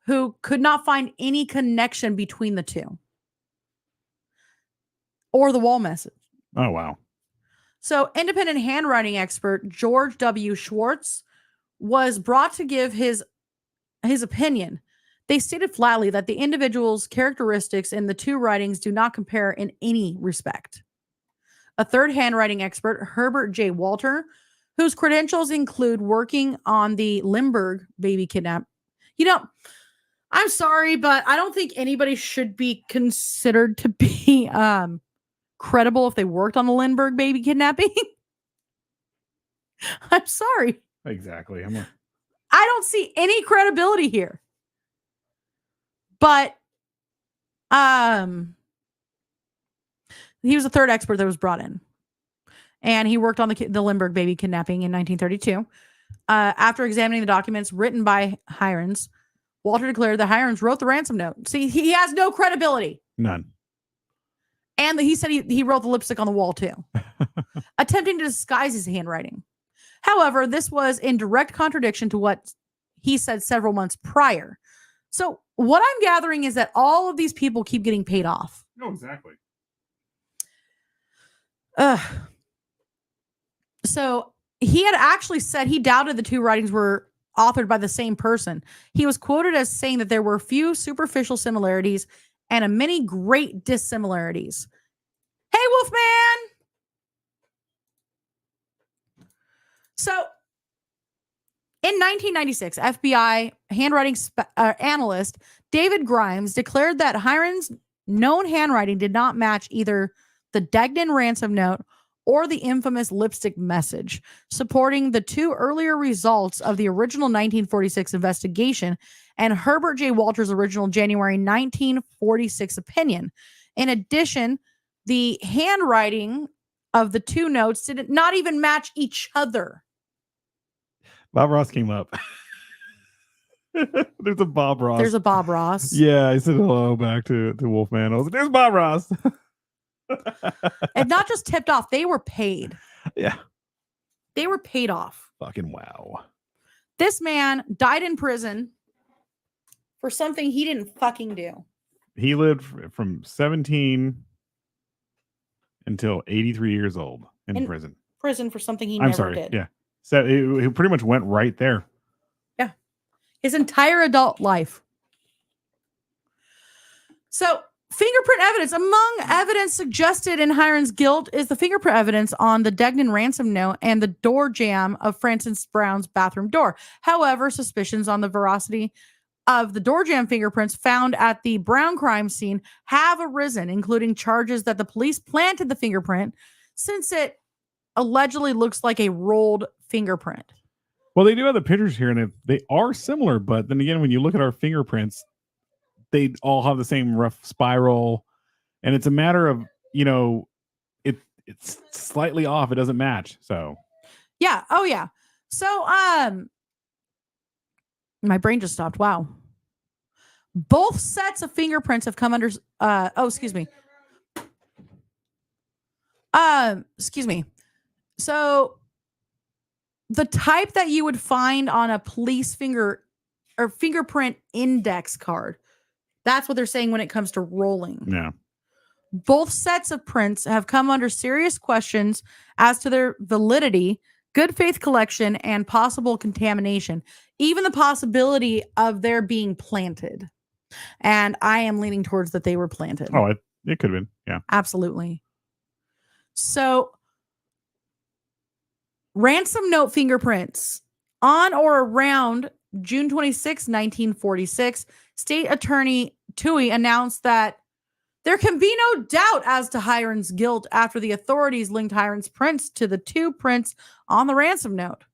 who could not find any connection between the two or the wall message.
Oh, wow.
So, independent handwriting expert George W. Schwartz was brought to give his opinion. They stated flatly that the individual's characteristics in the two writings do not compare in any respect. A third handwriting expert, Herbert J. Walter, whose credentials include working on the Lindbergh baby kidnap. You know, I'm sorry, but I don't think anybody should be considered to be credible if they worked on the Lindbergh baby kidnapping. I'm sorry.
Exactly.
I don't see any credibility here. But he was the third expert that was brought in. And he worked on the Lindbergh baby kidnapping in 1932. After examining the documents written by Hirons, Walter declared that Hirons wrote the ransom note. See, he has no credibility.
None.
And he said he wrote the lipstick on the wall too, attempting to disguise his handwriting. However, this was in direct contradiction to what he said several months prior. So what I'm gathering is that all of these people keep getting paid off.
No, exactly.
So he had actually said he doubted the two writings were authored by the same person. He was quoted as saying that there were few superficial similarities and a many great dissimilarities. Hey, Wolfman! So, in 1996, FBI handwriting analyst David Grimes declared that Hirons' known handwriting did not match either the Degnan ransom note or the infamous lipstick message, supporting the two earlier results of the original 1946 investigation and Herbert J. Walter's original January 1946 opinion. In addition, the handwriting of the two notes did not even match each other.
Bob Ross came up. There's a Bob Ross.
There's a Bob Ross.
Yeah, I said hello back to Wolfman. I was like, there's Bob Ross.
And not just tipped off, they were paid.
Yeah.
They were paid off.
Fucking wow.
This man died in prison for something he didn't fucking do.
He lived from 17 until 83 years old in prison.
Prison for something he
I'm
never
sorry.
did.
Yeah. So it pretty much went right there.
Yeah. His entire adult life. So, fingerprint evidence. Among evidence suggested in Hirons' guilt is the fingerprint evidence on the Degnan ransom note and the door jamb of Frances Brown's bathroom door. However, suspicions on the veracity of the door jamb fingerprints found at the Brown crime scene have arisen, including charges that the police planted the fingerprint since it allegedly looks like a rolled fingerprint.
Well, they do have the pictures here, and they are similar, but then again, when you look at our fingerprints, they all have the same rough spiral, and it's a matter of, it's slightly off. It doesn't match. So
yeah. Oh yeah. So my brain just stopped. Wow. Both sets of fingerprints have come under excuse me. Excuse me. So the type that you would find on a police fingerprint index card. That's what they're saying when it comes to rolling.
Yeah.
Both sets of prints have come under serious questions as to their validity, good faith collection, and possible contamination, even the possibility of their being planted. And I am leaning towards that they were planted.
Oh, it could have been. Yeah.
Absolutely. So, ransom note fingerprints. On or around June 26, 1946, State Attorney Toohey announced that there can be no doubt as to Hiron's guilt after the authorities linked Hiron's prints to the 2 prints on the ransom note.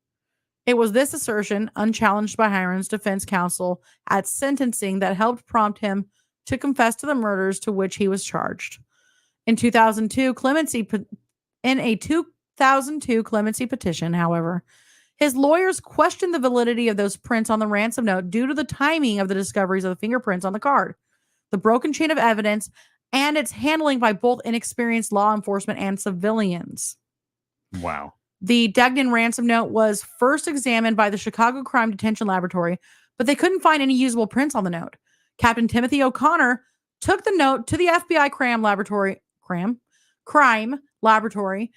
It was this assertion, unchallenged by Hiron's defense counsel at sentencing, that helped prompt him to confess to the murders to which he was charged. In 2002, in a 2002 clemency petition, however, his lawyers questioned the validity of those prints on the ransom note due to the timing of the discoveries of the fingerprints on the card, the broken chain of evidence, and its handling by both inexperienced law enforcement and civilians.
Wow.
The Degnan ransom note was first examined by the Chicago Crime Detention Laboratory, but they couldn't find any usable prints on the note. Captain Timothy O'Connor took the note to the FBI crime laboratory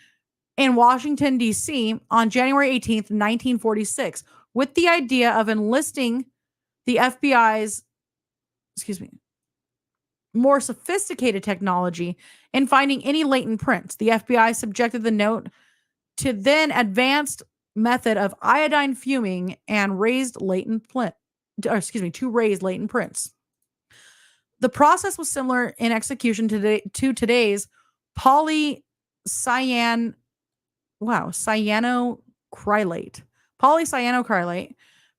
in Washington, D.C. on January 18th, 1946, with the idea of enlisting the FBI's, more sophisticated technology in finding any latent prints. The FBI subjected the note to then advanced method of iodine fuming and raised latent to raise latent prints. The process was similar in execution to today's cyanoacrylate. Polycyanoacrylate,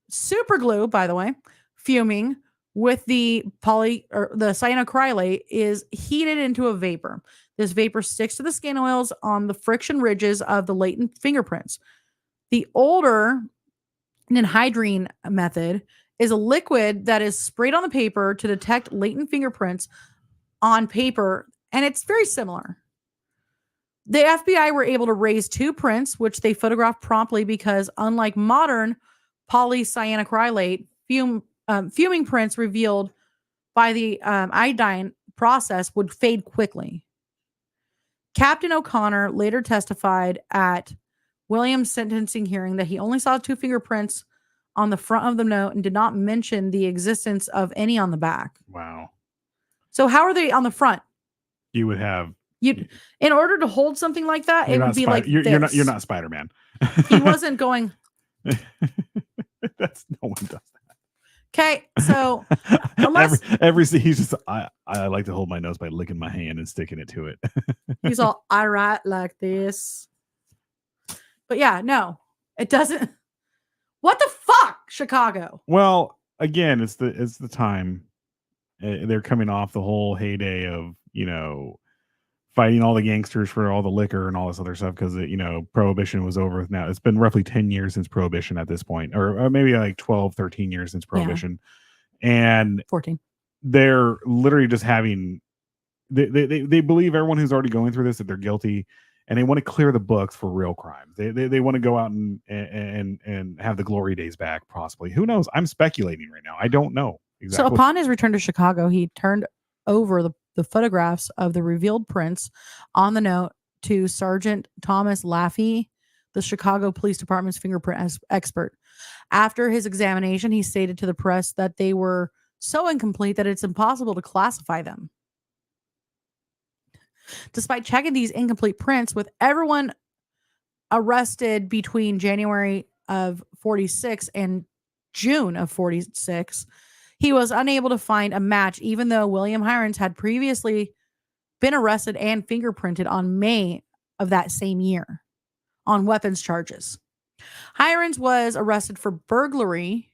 super glue, by the way, fuming with the cyanoacrylate is heated into a vapor. This vapor sticks to the skin oils on the friction ridges of the latent fingerprints. The older ninhydrine method is a liquid that is sprayed on the paper to detect latent fingerprints on paper, and it's very similar. The FBI were able to raise 2 prints, which they photographed promptly because, unlike modern polycyanoacrylate, fuming prints revealed by the iodine process would fade quickly. Captain O'Connor later testified at Williams' sentencing hearing that he only saw 2 fingerprints on the front of the note and did not mention the existence of any on the back.
Wow.
So how are they on the front?
You would have
in order to hold something like that, it would be like
you're not Spider-Man.
He wasn't going.
That's no one does that.
Okay, so unless
he's just I like to hold my nose by licking my hand and sticking it to it.
He's all I write like this. But yeah, no, it doesn't. What the fuck, Chicago?
Well, again, it's the time. They're coming off the whole heyday of, fighting all the gangsters for all the liquor and all this other stuff because, Prohibition was over. Now it's been roughly 10 years since Prohibition at this point, or maybe like 12, 13 years since Prohibition. Yeah. And
14.
They're literally just having, they believe everyone who's already going through this, that they're guilty, and they want to clear the books for real crimes. They want to go out and have the glory days back, possibly. Who knows? I'm speculating right now. I don't know exactly.
So upon his return to Chicago, he turned over the photographs of the revealed prints on the note to Sergeant Thomas Laffey, the Chicago Police Department's fingerprint expert. After his examination, he stated to the press that they were so incomplete that it's impossible to classify them. Despite checking these incomplete prints with everyone arrested between January of 46 and June of 46, he was unable to find a match, even though William Hirons had previously been arrested and fingerprinted on May of that same year on weapons charges. Hirons was arrested for burglary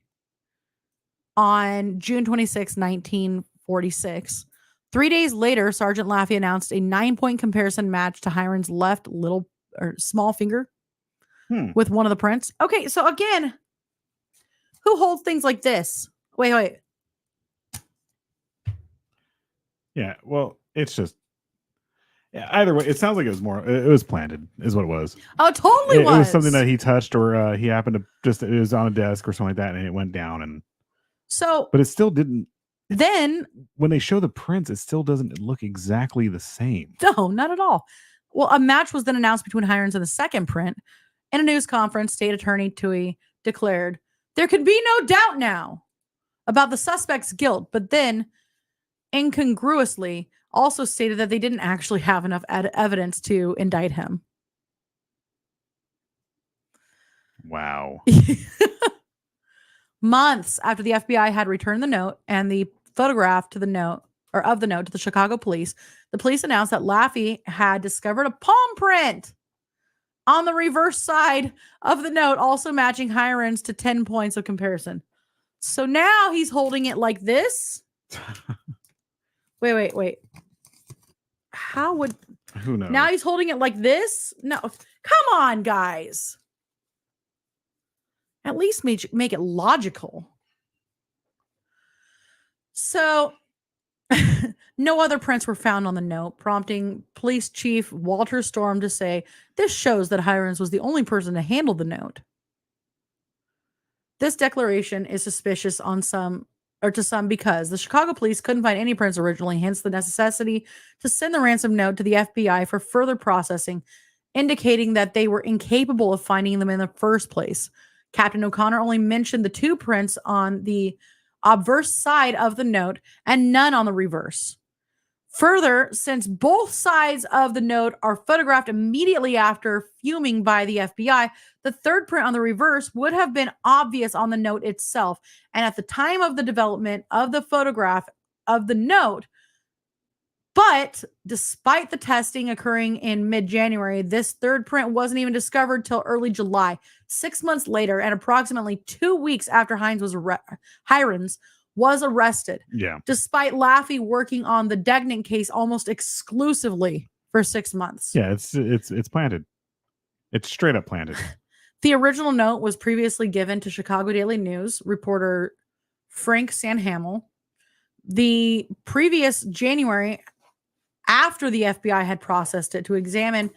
on June 26, 1946. 3 days later, Sergeant Laffey announced a 9-point comparison match to Hirons' left small finger with one of the prints. Okay, so again, who holds things like this? Wait.
Yeah, well, it's just either way. It sounds like it was planted, is what it was.
Oh, totally was.
It was something that he touched, or he happened to it was on a desk or something like that, and it went down. And but it still didn't.
Then
when they show the prints, it still doesn't look exactly the same.
No, not at all. Well, a match was then announced between Hirons and the second print, In a news conference, State Attorney Tui declared, "There can be no doubt now about the suspect's guilt," but then incongruously also stated that they didn't actually have enough evidence to indict him.
Wow.
Months after the FBI had returned the note and the photograph to the note, or of the note, to the Chicago police, the police announced that Laffey had discovered a palm print on the reverse side of the note, also matching Hiron's to 10 points of comparison. So now he's holding it like this. Wait. How would...
Who knows?
Now he's holding it like this? No. Come on, guys. At least make it logical. So, no other prints were found on the note, prompting Police Chief Walter Storm to say, "This shows that Hirons was the only person to handle the note." This declaration is suspicious to some because the Chicago police couldn't find any prints originally, hence the necessity to send the ransom note to the FBI for further processing, indicating that they were incapable of finding them in the first place. Captain O'Connor only mentioned the 2 prints on the obverse side of the note and none on the reverse. Further, since both sides of the note are photographed immediately after fuming by the FBI, the 3rd print on the reverse would have been obvious on the note itself. And at the time of the development of the photograph of the note, but despite the testing occurring in mid-January, this 3rd print wasn't even discovered till early July. 6 months later, and approximately 2 weeks after Hirons was arrested.
Yeah.
Despite Laffey working on the Degnan case almost exclusively for 6 months.
Yeah, it's planted. It's straight up planted.
The original note was previously given to Chicago Daily News reporter Frank Sanhamel. The previous January, after the FBI had processed it to examine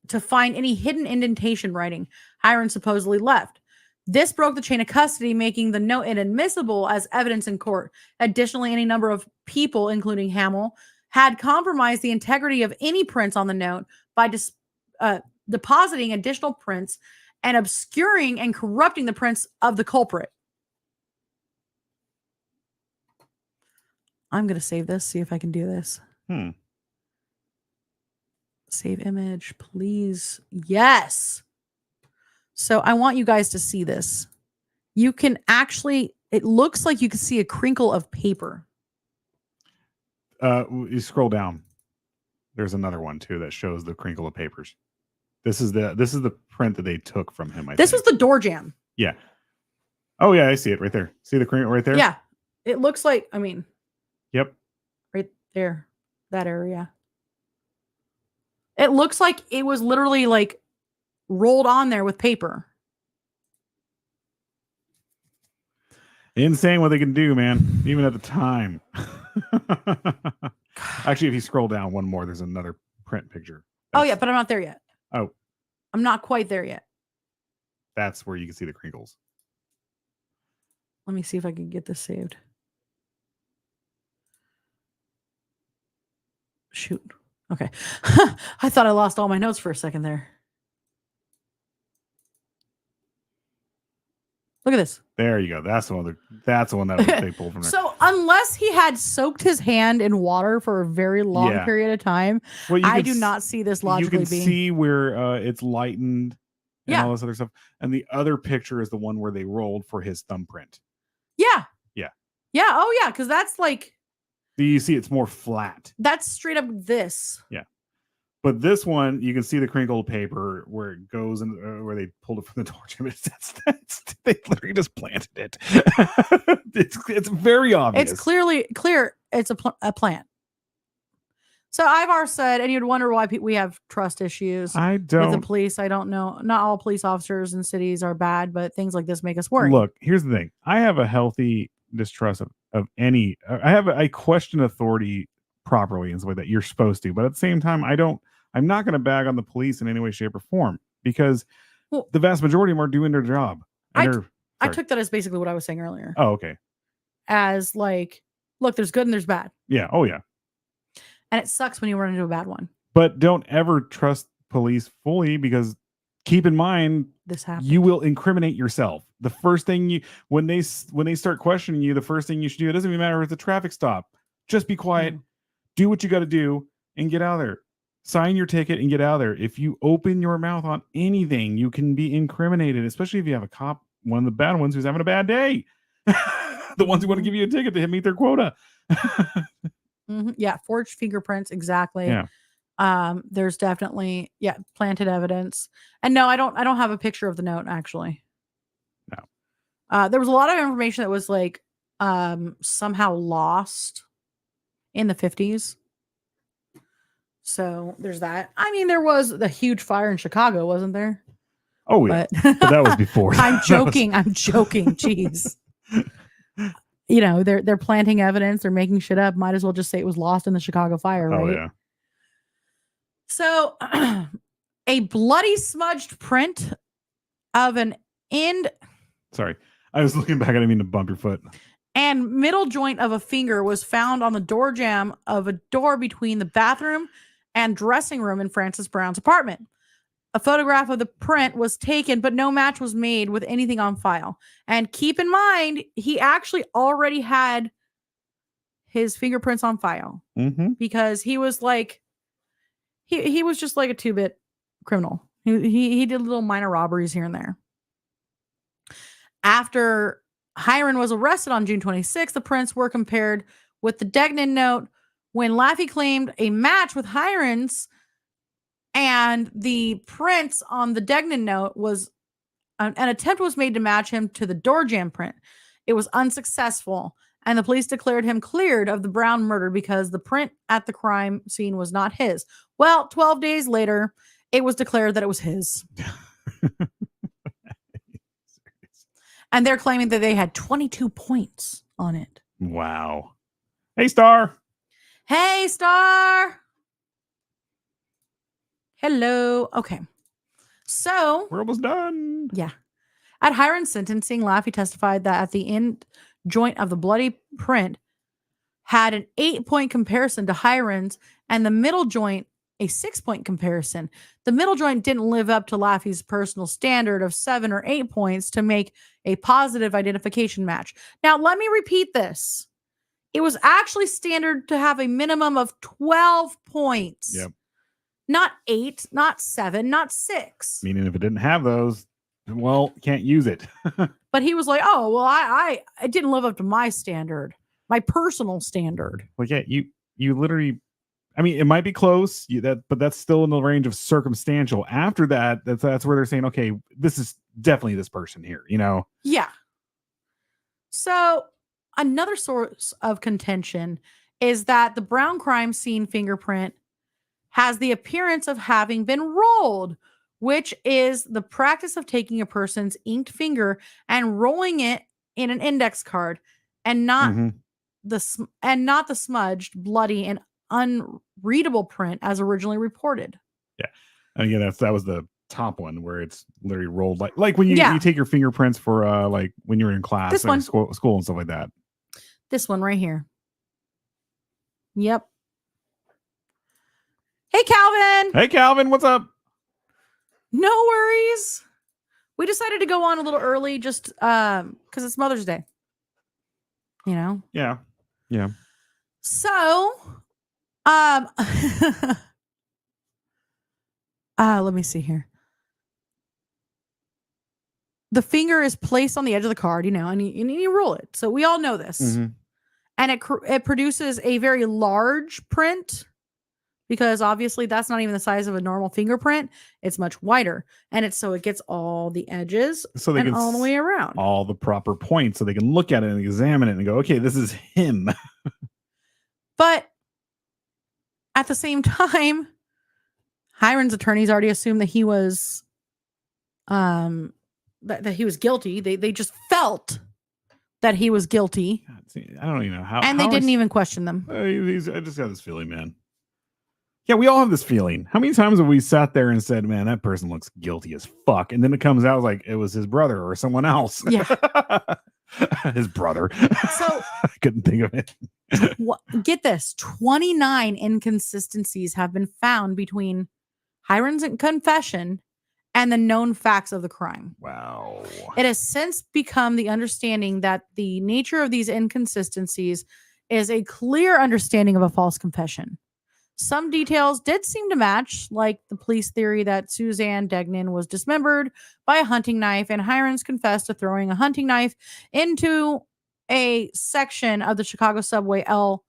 to find any hidden indentation writing, Hiron supposedly left. This broke the chain of custody, making the note inadmissible as evidence in court. Additionally, any number of people, including Hamill, had compromised the integrity of any prints on the note by depositing additional prints and obscuring and corrupting the prints of the culprit. I'm going to save this, see if I can do this. Save image, please. Yes. So I want you guys to see this. You can actually, it looks like you can see a crinkle of paper.
You scroll down. There's another one too that shows the crinkle of papers. This is the print that they took from him.
This was the door jam.
Yeah. Oh yeah, I see it right there. See the crinkle right there?
Yeah. It looks like, I mean.
Yep.
Right there. That area. It looks like it was literally like rolled on there with paper.
Insane what they can do, man. Even at the time. Actually, if you scroll down one more, there's another print picture.
Oh yeah, but I'm not there yet.
Oh.
I'm not quite there yet.
That's where you can see the crinkles.
Let me see if I can get this saved. Shoot. Okay. I thought I lost all my notes for a second there. Look at this.
There you go. That's the one that they pulled from there.
So unless he had soaked his hand in water for a very long period of time,
well,
I do not see this logically
being. You can
being.
see where it's lightened and all this other stuff. And the other picture is the one where they rolled for his thumbprint.
Yeah.
Yeah.
Yeah. Oh yeah. Because that's like.
You see it's more flat.
That's straight up this.
Yeah. But this one, you can see the crinkled paper where it goes and where they pulled it from the door jam. They literally just planted it. It's very obvious.
It's clear. It's a plant. So Ivar said, and you'd wonder why we have trust issues with the police. I don't know. Not all police officers in cities are bad, but things like this make us worry.
Look, here's the thing. I have a healthy distrust of any. I question authority properly in the way that you're supposed to, but at the same time, I'm not going to bag on the police in any way, shape, or form because the vast majority of them are doing their job.
I took that as basically what I was saying earlier.
Oh, okay.
As like, look, there's good and there's bad.
Yeah. Oh, yeah.
And it sucks when you run into a bad one.
But don't ever trust police fully because keep in mind,
This happened.
you will incriminate yourself. The first thing when they start questioning you, the first thing you should do, it doesn't even matter if it's a traffic stop. Just be quiet, do what you got to do, and get out of there. Sign your ticket and get out of there. If you open your mouth on anything, you can be incriminated, especially if you have a cop, one of the bad ones who's having a bad day. The ones who want to give you a ticket to meet their quota.
Yeah, forged fingerprints, exactly.
Yeah.
There's definitely planted evidence. And no, I don't have a picture of the note actually.
No.
There was a lot of information that was like somehow lost in the 50s. So there's that. I mean, there was the huge fire in Chicago, wasn't there?
Oh yeah, but that was before.
I'm joking. Jeez. You know, they're planting evidence. They're making shit up. Might as well just say it was lost in the Chicago fire, right?
Oh yeah.
So, a bloody smudged print of an end.
Sorry, I was looking back. I didn't mean to bump your foot.
And middle joint of a finger was found on the door jamb of a door between the bathroom and dressing room in Francis Brown's apartment. A photograph of the print was taken, but no match was made with anything on file. And keep in mind, he actually already had his fingerprints on file because he was like, he was just like a 2-bit criminal. He did little minor robberies here and there. After Hiron was arrested on June 26th, the prints were compared with the Degnan note when Laffey claimed a match with Hiron's, and the prints on the Degnan note was an attempt was made to match him to the door jamb print. It was unsuccessful, and the police declared him cleared of the Brown murder because the print at the crime scene was not his. Well, 12 days later, it was declared that it was his. And they're claiming that they had 22 points on it.
Wow. Hey, Star.
Hey, Star. Hello. Okay. So
we're almost done.
Yeah. At Hiron's sentencing, Laffey testified that at the end joint of the bloody print had an 8-point comparison to Hiron's, and the middle joint a 6-point comparison. The middle joint didn't live up to Laffey's personal standard of 7 or 8 points to make a positive identification match. Now, let me repeat this. It was actually standard to have a minimum of 12 points.
Yep.
Not 8, not 7, not 6.
Meaning if it didn't have those, well, can't use it.
But he was like, oh, well, I didn't live up to my standard, my personal standard.
Well, yeah, you literally, I mean, it might be close, but that's still in the range of circumstantial. After that, that's where they're saying, okay, this is definitely this person here, you know?
Yeah. So another source of contention is that the Brown crime scene fingerprint has the appearance of having been rolled, which is the practice of taking a person's inked finger and rolling it in an index card, and not the smudged, bloody, and unreadable print as originally reported.
Yeah, and again, that was the top one where it's literally rolled like when you take your fingerprints for like when you're in class,
this one,
school and stuff like that.
This one right here. Yep. Hey, Calvin.
Hey, Calvin. What's up?
No worries. We decided to go on a little early just because it's Mother's Day. You know?
Yeah. Yeah.
So, let me see here. The finger is placed on the edge of the card, you know, and you roll it. So we all know this. And it produces a very large print, because obviously that's not even the size of a normal fingerprint. It's much wider. And it gets all the edges
so they
and
can
all the way around.
All the proper points, so they can look at it and examine it and go, okay, this is him.
But at the same time, Hiron's attorneys already assumed that he was that he was guilty. They just felt that he was guilty.
I don't even know how.
And they didn't even question them.
I just got this feeling, man. Yeah, we all have this feeling. How many times have we sat there and said, man, that person looks guilty as fuck? And then it comes out like it was his brother or someone else.
Yeah.
His brother.
So
I couldn't think of it.
Get this. 29 inconsistencies have been found between Hiron's confession and the known facts of the crime.
Wow.
It has since become the understanding that the nature of these inconsistencies is a clear understanding of a false confession. Some details did seem to match, like the police theory that Suzanne Degnan was dismembered by a hunting knife, and Hirons confessed to throwing a hunting knife into a section of the Chicago subway L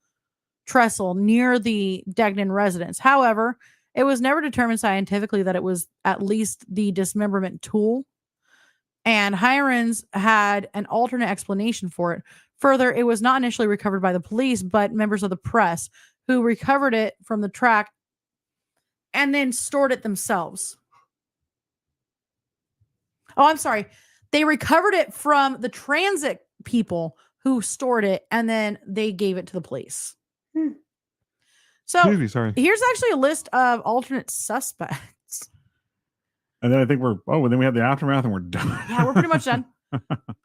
trestle near the Degnan residence. However, it was never determined scientifically that it was at least the dismemberment tool, and Hirons had an alternate explanation for it. Further, it was not initially recovered by the police, but members of the press who recovered it from the track and then stored it themselves. Oh, I'm sorry. They recovered it from the transit people who stored it, and then they gave it to the police. So
Excuse me, sorry.
here's actually a list of alternate suspects.
And then I think then we have the aftermath and we're done.
Yeah, we're pretty much done.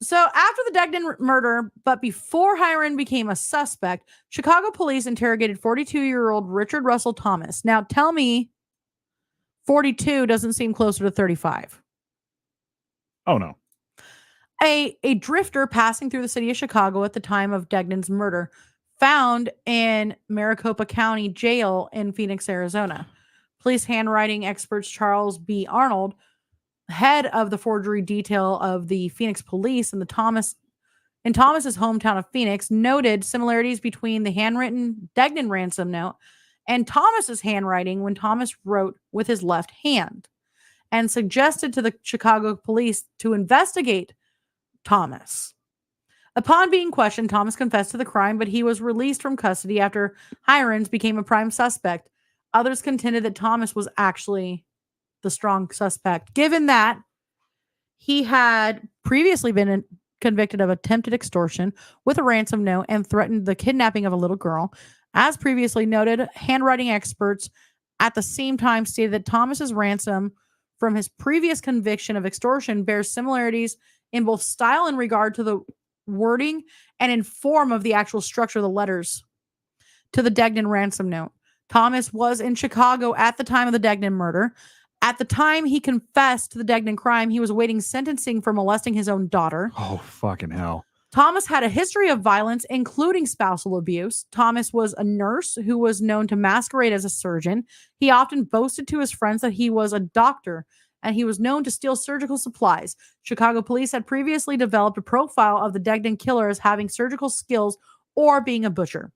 So after the Degnan murder, but before Hiron became a suspect, Chicago police interrogated 42-year-old Richard Russell Thomas. Now tell me 42 doesn't seem closer to 35.
Oh, no.
A drifter passing through the city of Chicago at the time of Degnan's murder, found in Maricopa County Jail in Phoenix, Arizona. Police handwriting experts Charles B. Arnold, head of the forgery detail of the Phoenix police in Thomas's hometown of Phoenix, noted similarities between the handwritten Degnan ransom note and Thomas's handwriting when Thomas wrote with his left hand, and suggested to the Chicago police to investigate Thomas. Upon being questioned, Thomas confessed to the crime, but he was released from custody after Hirons became a prime suspect. Others contended that Thomas was actually the strong suspect, given that he had previously been convicted of attempted extortion with a ransom note and threatened the kidnapping of a little girl. As previously noted, handwriting experts at the same time stated that Thomas's ransom from his previous conviction of extortion bears similarities in both style in regard to the wording and in form of the actual structure of the letters to the Degnan ransom note. Thomas was in Chicago at the time of the Degnan murder. At the time he confessed to the Degnan crime, he was awaiting sentencing for molesting his own daughter.
Oh, fucking hell.
Thomas had a history of violence, including spousal abuse. Thomas was a nurse who was known to masquerade as a surgeon. He often boasted to his friends that he was a doctor, and he was known to steal surgical supplies. Chicago police had previously developed a profile of the Degnan killer as having surgical skills or being a butcher.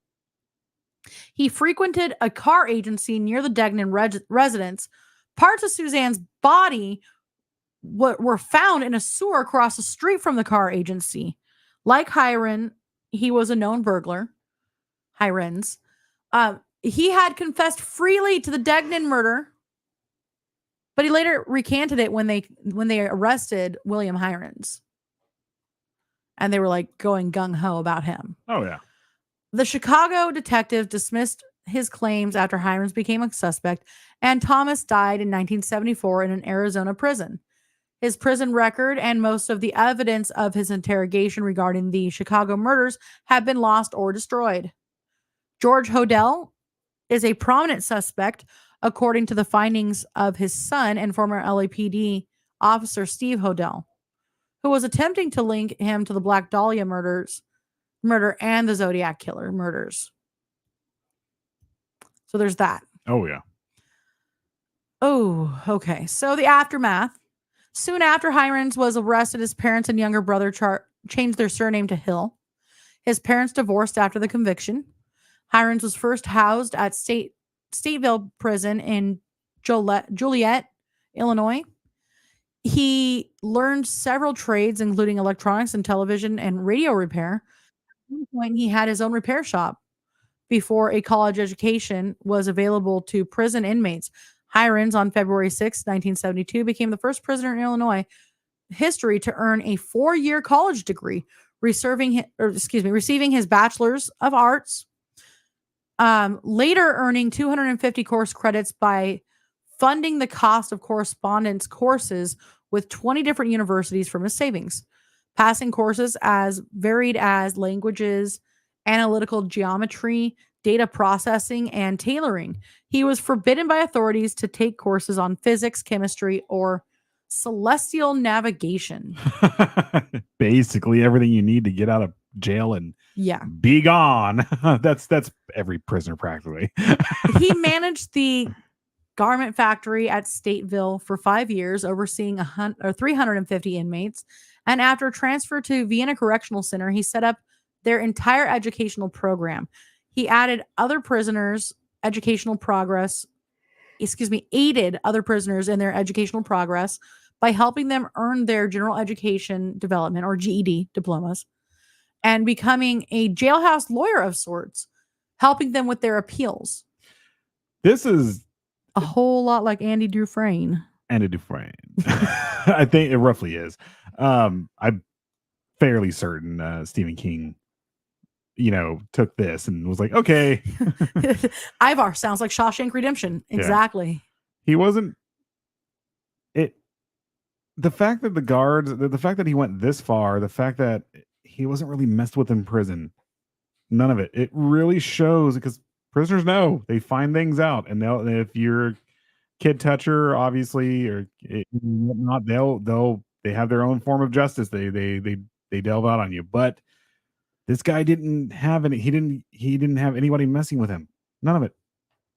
He frequented a car agency near the Degnan residence. Parts of Suzanne's body were found in a sewer across the street from the car agency. Like Hiron, he was a known burglar. Hirons. He had confessed freely to the Degnan murder, but he later recanted it when they arrested William Hirons. And they were like going gung-ho about him.
Oh, yeah.
The Chicago detective dismissed his claims after Hirons became a suspect, and Thomas died in 1974 in an Arizona prison. His prison record and most of the evidence of his interrogation regarding the Chicago murders have been lost or destroyed. George Hodel is a prominent suspect, according to the findings of his son and former LAPD officer Steve Hodel, who was attempting to link him to the Black Dahlia murder and the Zodiac Killer murders. So there's that.
Oh, yeah.
Oh, okay. So the aftermath. Soon after Hirons was arrested, his parents and younger brother changed their surname to Hill. His parents divorced after the conviction. Hirons was first housed at Stateville Prison in Joliet, Illinois. He learned several trades, including electronics and television and radio repair. At one point, he had his own repair shop before a college education was available to prison inmates. Hirons, on February 6, 1972, became the first prisoner in Illinois history to earn a 4-year college degree, receiving his bachelor's of arts. Later earning 250 course credits by funding the cost of correspondence courses with 20 different universities from his savings, passing courses as varied as languages, analytical geometry, data processing, and tailoring. He was forbidden by authorities to take courses on physics, chemistry, or celestial navigation.
Basically everything you need to get out of jail and
Yeah.
be gone. That's every prisoner practically.
He managed the garment factory at Stateville for 5 years, overseeing 350 inmates. And after transfer to Vienna Correctional Center, he set up their entire educational program. He added other prisoners' educational progress, aided other prisoners in their educational progress by helping them earn their general education development or GED diplomas and becoming a jailhouse lawyer of sorts, helping them with their appeals.
This is
a whole lot like Andy Dufresne.
Andy Dufresne. I think it roughly is. I'm fairly certain Stephen King, took this and was like, okay.
Ivar sounds like Shawshank Redemption. Exactly.
Yeah. He wasn't the fact that the guards, the fact that he went this far, the fact that he wasn't really messed with in prison, none of it. It really shows because prisoners know they find things out, and if you're a kid toucher, obviously, or not, they have their own form of justice. They delve out on you. But this guy didn't have any. He didn't have anybody messing with him. None of it.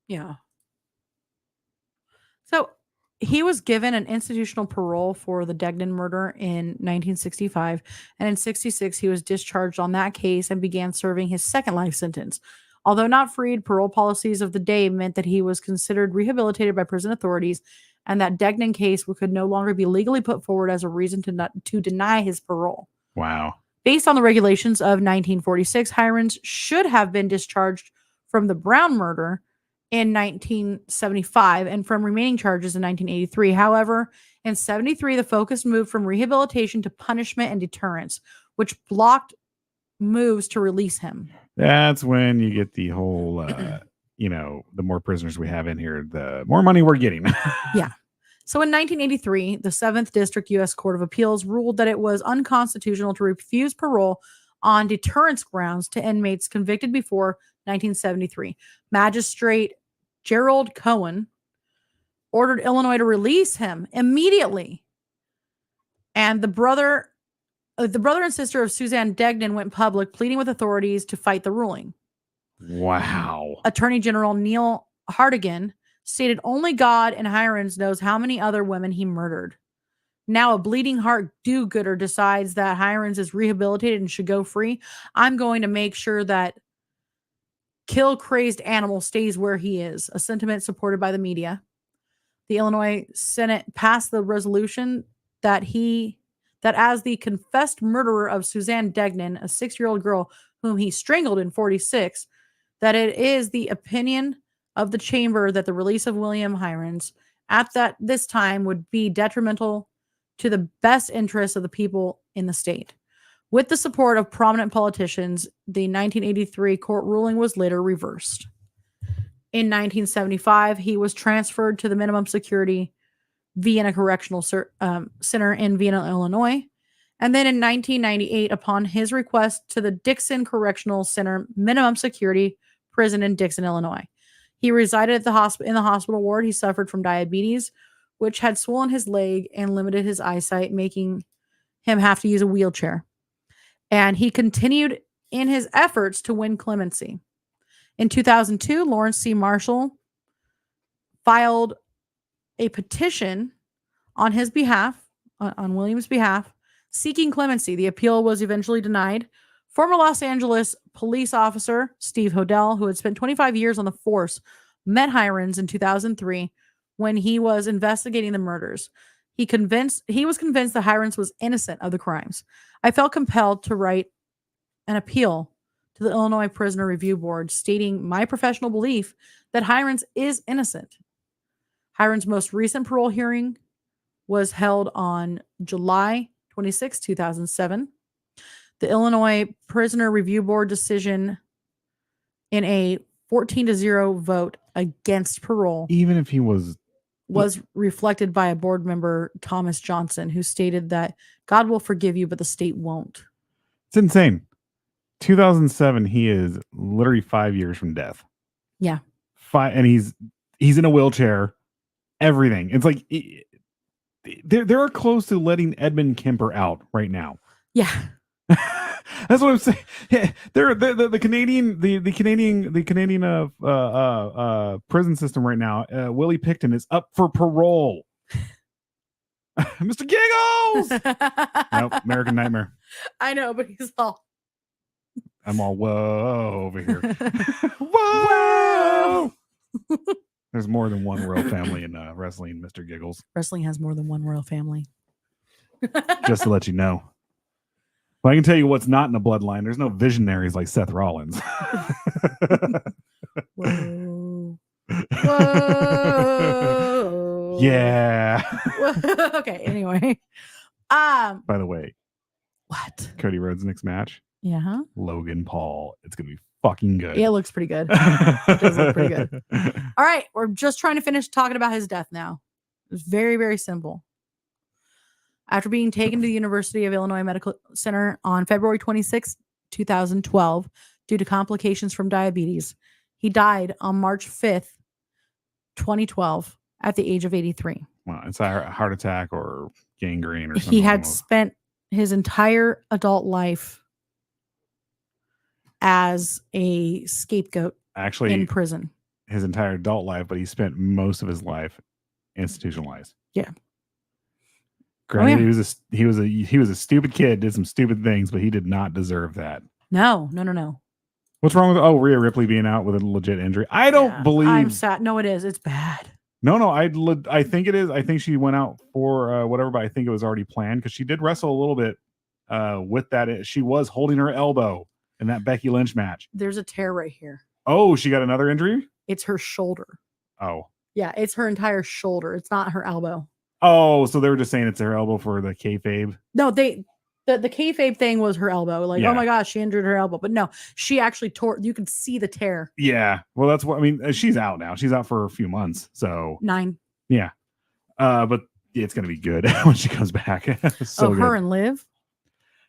Yeah. So he was given an institutional parole for the Degnan murder in 1965, and in 66 he was discharged on that case and began serving his second life sentence. Although not freed, parole policies of the day meant that he was considered rehabilitated by prison authorities and that Degnan case could no longer be legally put forward as a reason to deny his parole.
Wow.
Based on the regulations of 1946, Hirons should have been discharged from the Brown murder in 1975 and from remaining charges in 1983. However, in 73, the focus moved from rehabilitation to punishment and deterrence, which blocked moves to release him.
That's when you get the whole, the more prisoners we have in here, the more money we're getting.
Yeah. So in 1983, the 7th District U.S. Court of Appeals ruled that it was unconstitutional to refuse parole on deterrence grounds to inmates convicted before 1973. Magistrate Gerald Cohen ordered Illinois to release him immediately. And the brother and sister of Suzanne Degnan went public, pleading with authorities to fight the ruling.
Wow.
Attorney General Neil Hartigan stated only God and Hirons knows how many other women he murdered. Now a bleeding heart do-gooder decides that Hirons is rehabilitated and should go free. I'm going to make sure that kill crazed animal stays where he is, a sentiment supported by the media. The Illinois Senate passed the resolution that as the confessed murderer of Suzanne Degnan, a 6-year-old girl whom he strangled in 46, that it is the opinion of the chamber that the release of William Hirons at this time would be detrimental to the best interests of the people in the state. With the support of prominent politicians, the 1983 court ruling was later reversed. In 1975, he was transferred to the minimum security Vienna Correctional Center in Vienna, Illinois. And then in 1998, upon his request, to the Dixon Correctional Center minimum security prison in Dixon, Illinois. He resided at in the hospital ward. He suffered from diabetes, which had swollen his leg and limited his eyesight, making him have to use a wheelchair. And he continued in his efforts to win clemency. In 2002, Lawrence C. Marshall filed a petition on his behalf, on William's behalf, seeking clemency. The appeal was eventually denied. Former Los Angeles police officer Steve Hodel, who had spent 25 years on the force, met Hirons in 2003 when he was investigating the murders. He was convinced that Hirons was innocent of the crimes. I felt compelled to write an appeal to the Illinois Prisoner Review Board stating my professional belief that Hirons is innocent. Hirons' most recent parole hearing was held on July 26, 2007. The Illinois Prisoner Review Board decision in a 14-0 vote against parole,
even if he was
reflected by a board member, Thomas Johnson, who stated that God will forgive you, but the state won't.
It's insane. 2007, he is literally 5 years from death.
Yeah.
And he's in a wheelchair. Everything. It's like they're close to letting Edmund Kemper out right now.
Yeah.
That's what I'm saying. Yeah, the Canadian prison system right now. Willie Picton is up for parole. Mr. Giggles. Nope, American Nightmare.
I know, but he's all.
I'm all whoa over here. Whoa. There's more than one royal family in wrestling, Mr. Giggles.
Wrestling has more than one royal family.
Just to let you know. But I can tell you what's not in the bloodline. There's no visionaries like Seth Rollins.
Whoa. Whoa.
Yeah.
Okay, anyway.
By the way,
what?
Cody Rhodes' next match?
Yeah.
Logan Paul. It's gonna be fucking good.
Yeah, it looks pretty good. It does look pretty good. All right, we're just trying to finish talking about his death now. It's very, very simple. After being taken to the University of Illinois Medical Center on February 26, 2012, due to complications from diabetes, he died on March 5th, 2012, at the age of 83.
Well, it's a heart attack or gangrene or something.
He had spent his entire adult life as a scapegoat
actually
in prison.
His entire adult life, but he spent most of his life institutionalized.
Yeah.
Granted, he was a stupid kid, did some stupid things, but he did not deserve that.
No.
What's wrong with Rhea Ripley being out with a legit injury? I don't believe.
I'm sad. No, it is. It's bad.
No, I think it is. I think she went out for whatever, but I think it was already planned because she did wrestle a little bit with that. She was holding her elbow in that Becky Lynch match.
There's a tear right here.
Oh, she got another injury?
It's her shoulder.
Oh.
Yeah, it's her entire shoulder. It's not her elbow.
Oh, so they were just saying it's her elbow for the kayfabe?
No, the kayfabe thing was her elbow. Like,
yeah.
Oh my gosh, she injured her elbow. But no, she actually tore. You can see the tear.
Yeah. Well, that's what I mean. She's out now. She's out for a few months. So
9.
Yeah. But it's gonna be good when she comes back. So
her
good.
and Liv.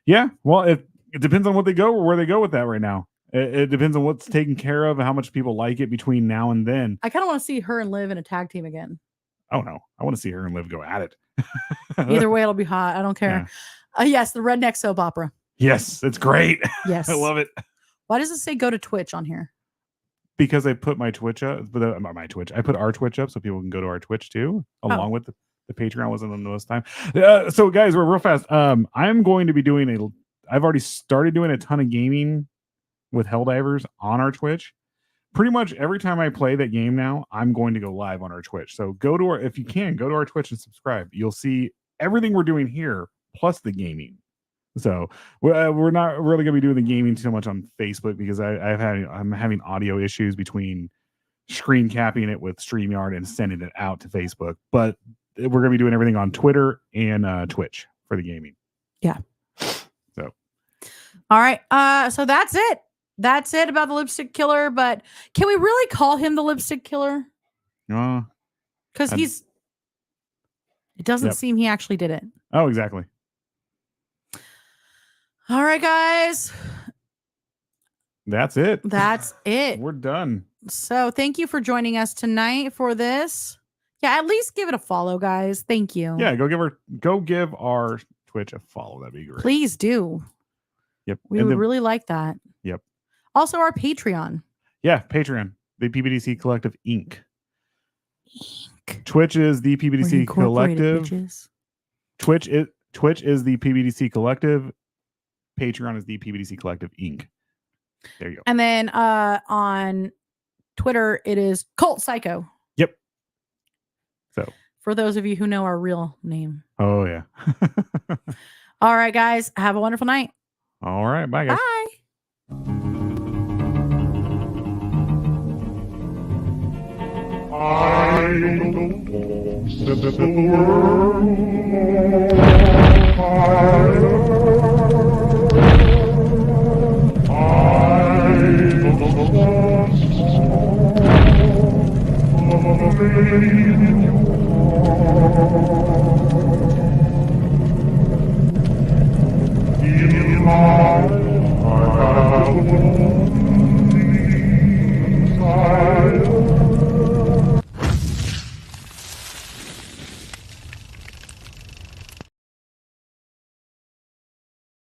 Yeah. Well, it depends on where they go with that right now. It depends on what's taken care of and how much people like it between now and then.
I kind of want to see her and Liv in a tag team again.
Oh no, I want to see her and Liv go at it.
Either way, it'll be hot. I don't care. Yeah. Yes, the redneck soap opera.
Yes, it's great.
Yes,
I love it.
Why does it say go to Twitch on here?
Because I put my Twitch up, my Twitch. I put our Twitch up so people can go to our Twitch too, along with the Patreon. Wasn't on this time. So guys, we're real fast. I'm going to be doing I've already started doing a ton of gaming with Helldivers on our Twitch. Pretty much every time I play that game now, I'm going to go live on our Twitch. So if you can, go to our Twitch and subscribe. You'll see everything we're doing here, plus the gaming. So we're not really going to be doing the gaming so much on Facebook because I'm having audio issues between screen capping it with StreamYard and sending it out to Facebook. But we're going to be doing everything on Twitter and Twitch for the gaming.
Yeah.
So.
All right. So that's it. That's it about the lipstick killer. But can we really call him the lipstick killer? Because it doesn't seem he actually did it.
Oh, exactly.
All right, guys.
That's it.
That's it.
We're done.
So thank you for joining us tonight for this. Yeah, at least give it a follow, guys. Thank you.
Yeah, go give our Twitch a follow. That'd be great.
Please do.
Yep.
We would really like that.
Yep.
Also, our Patreon.
Yeah, Patreon. The PBDC Collective Inc. Twitch is the PBDC Collective.
Bitches.
Twitch is the PBDC Collective. Patreon is the PBDC Collective Inc. There you go.
And then on Twitter, it is Cult Psycho.
Yep. So
for those of you who know our real name.
Oh yeah.
All right, guys. Have a wonderful night.
All right. Bye, guys.
Bye.
I don't know, set the world in my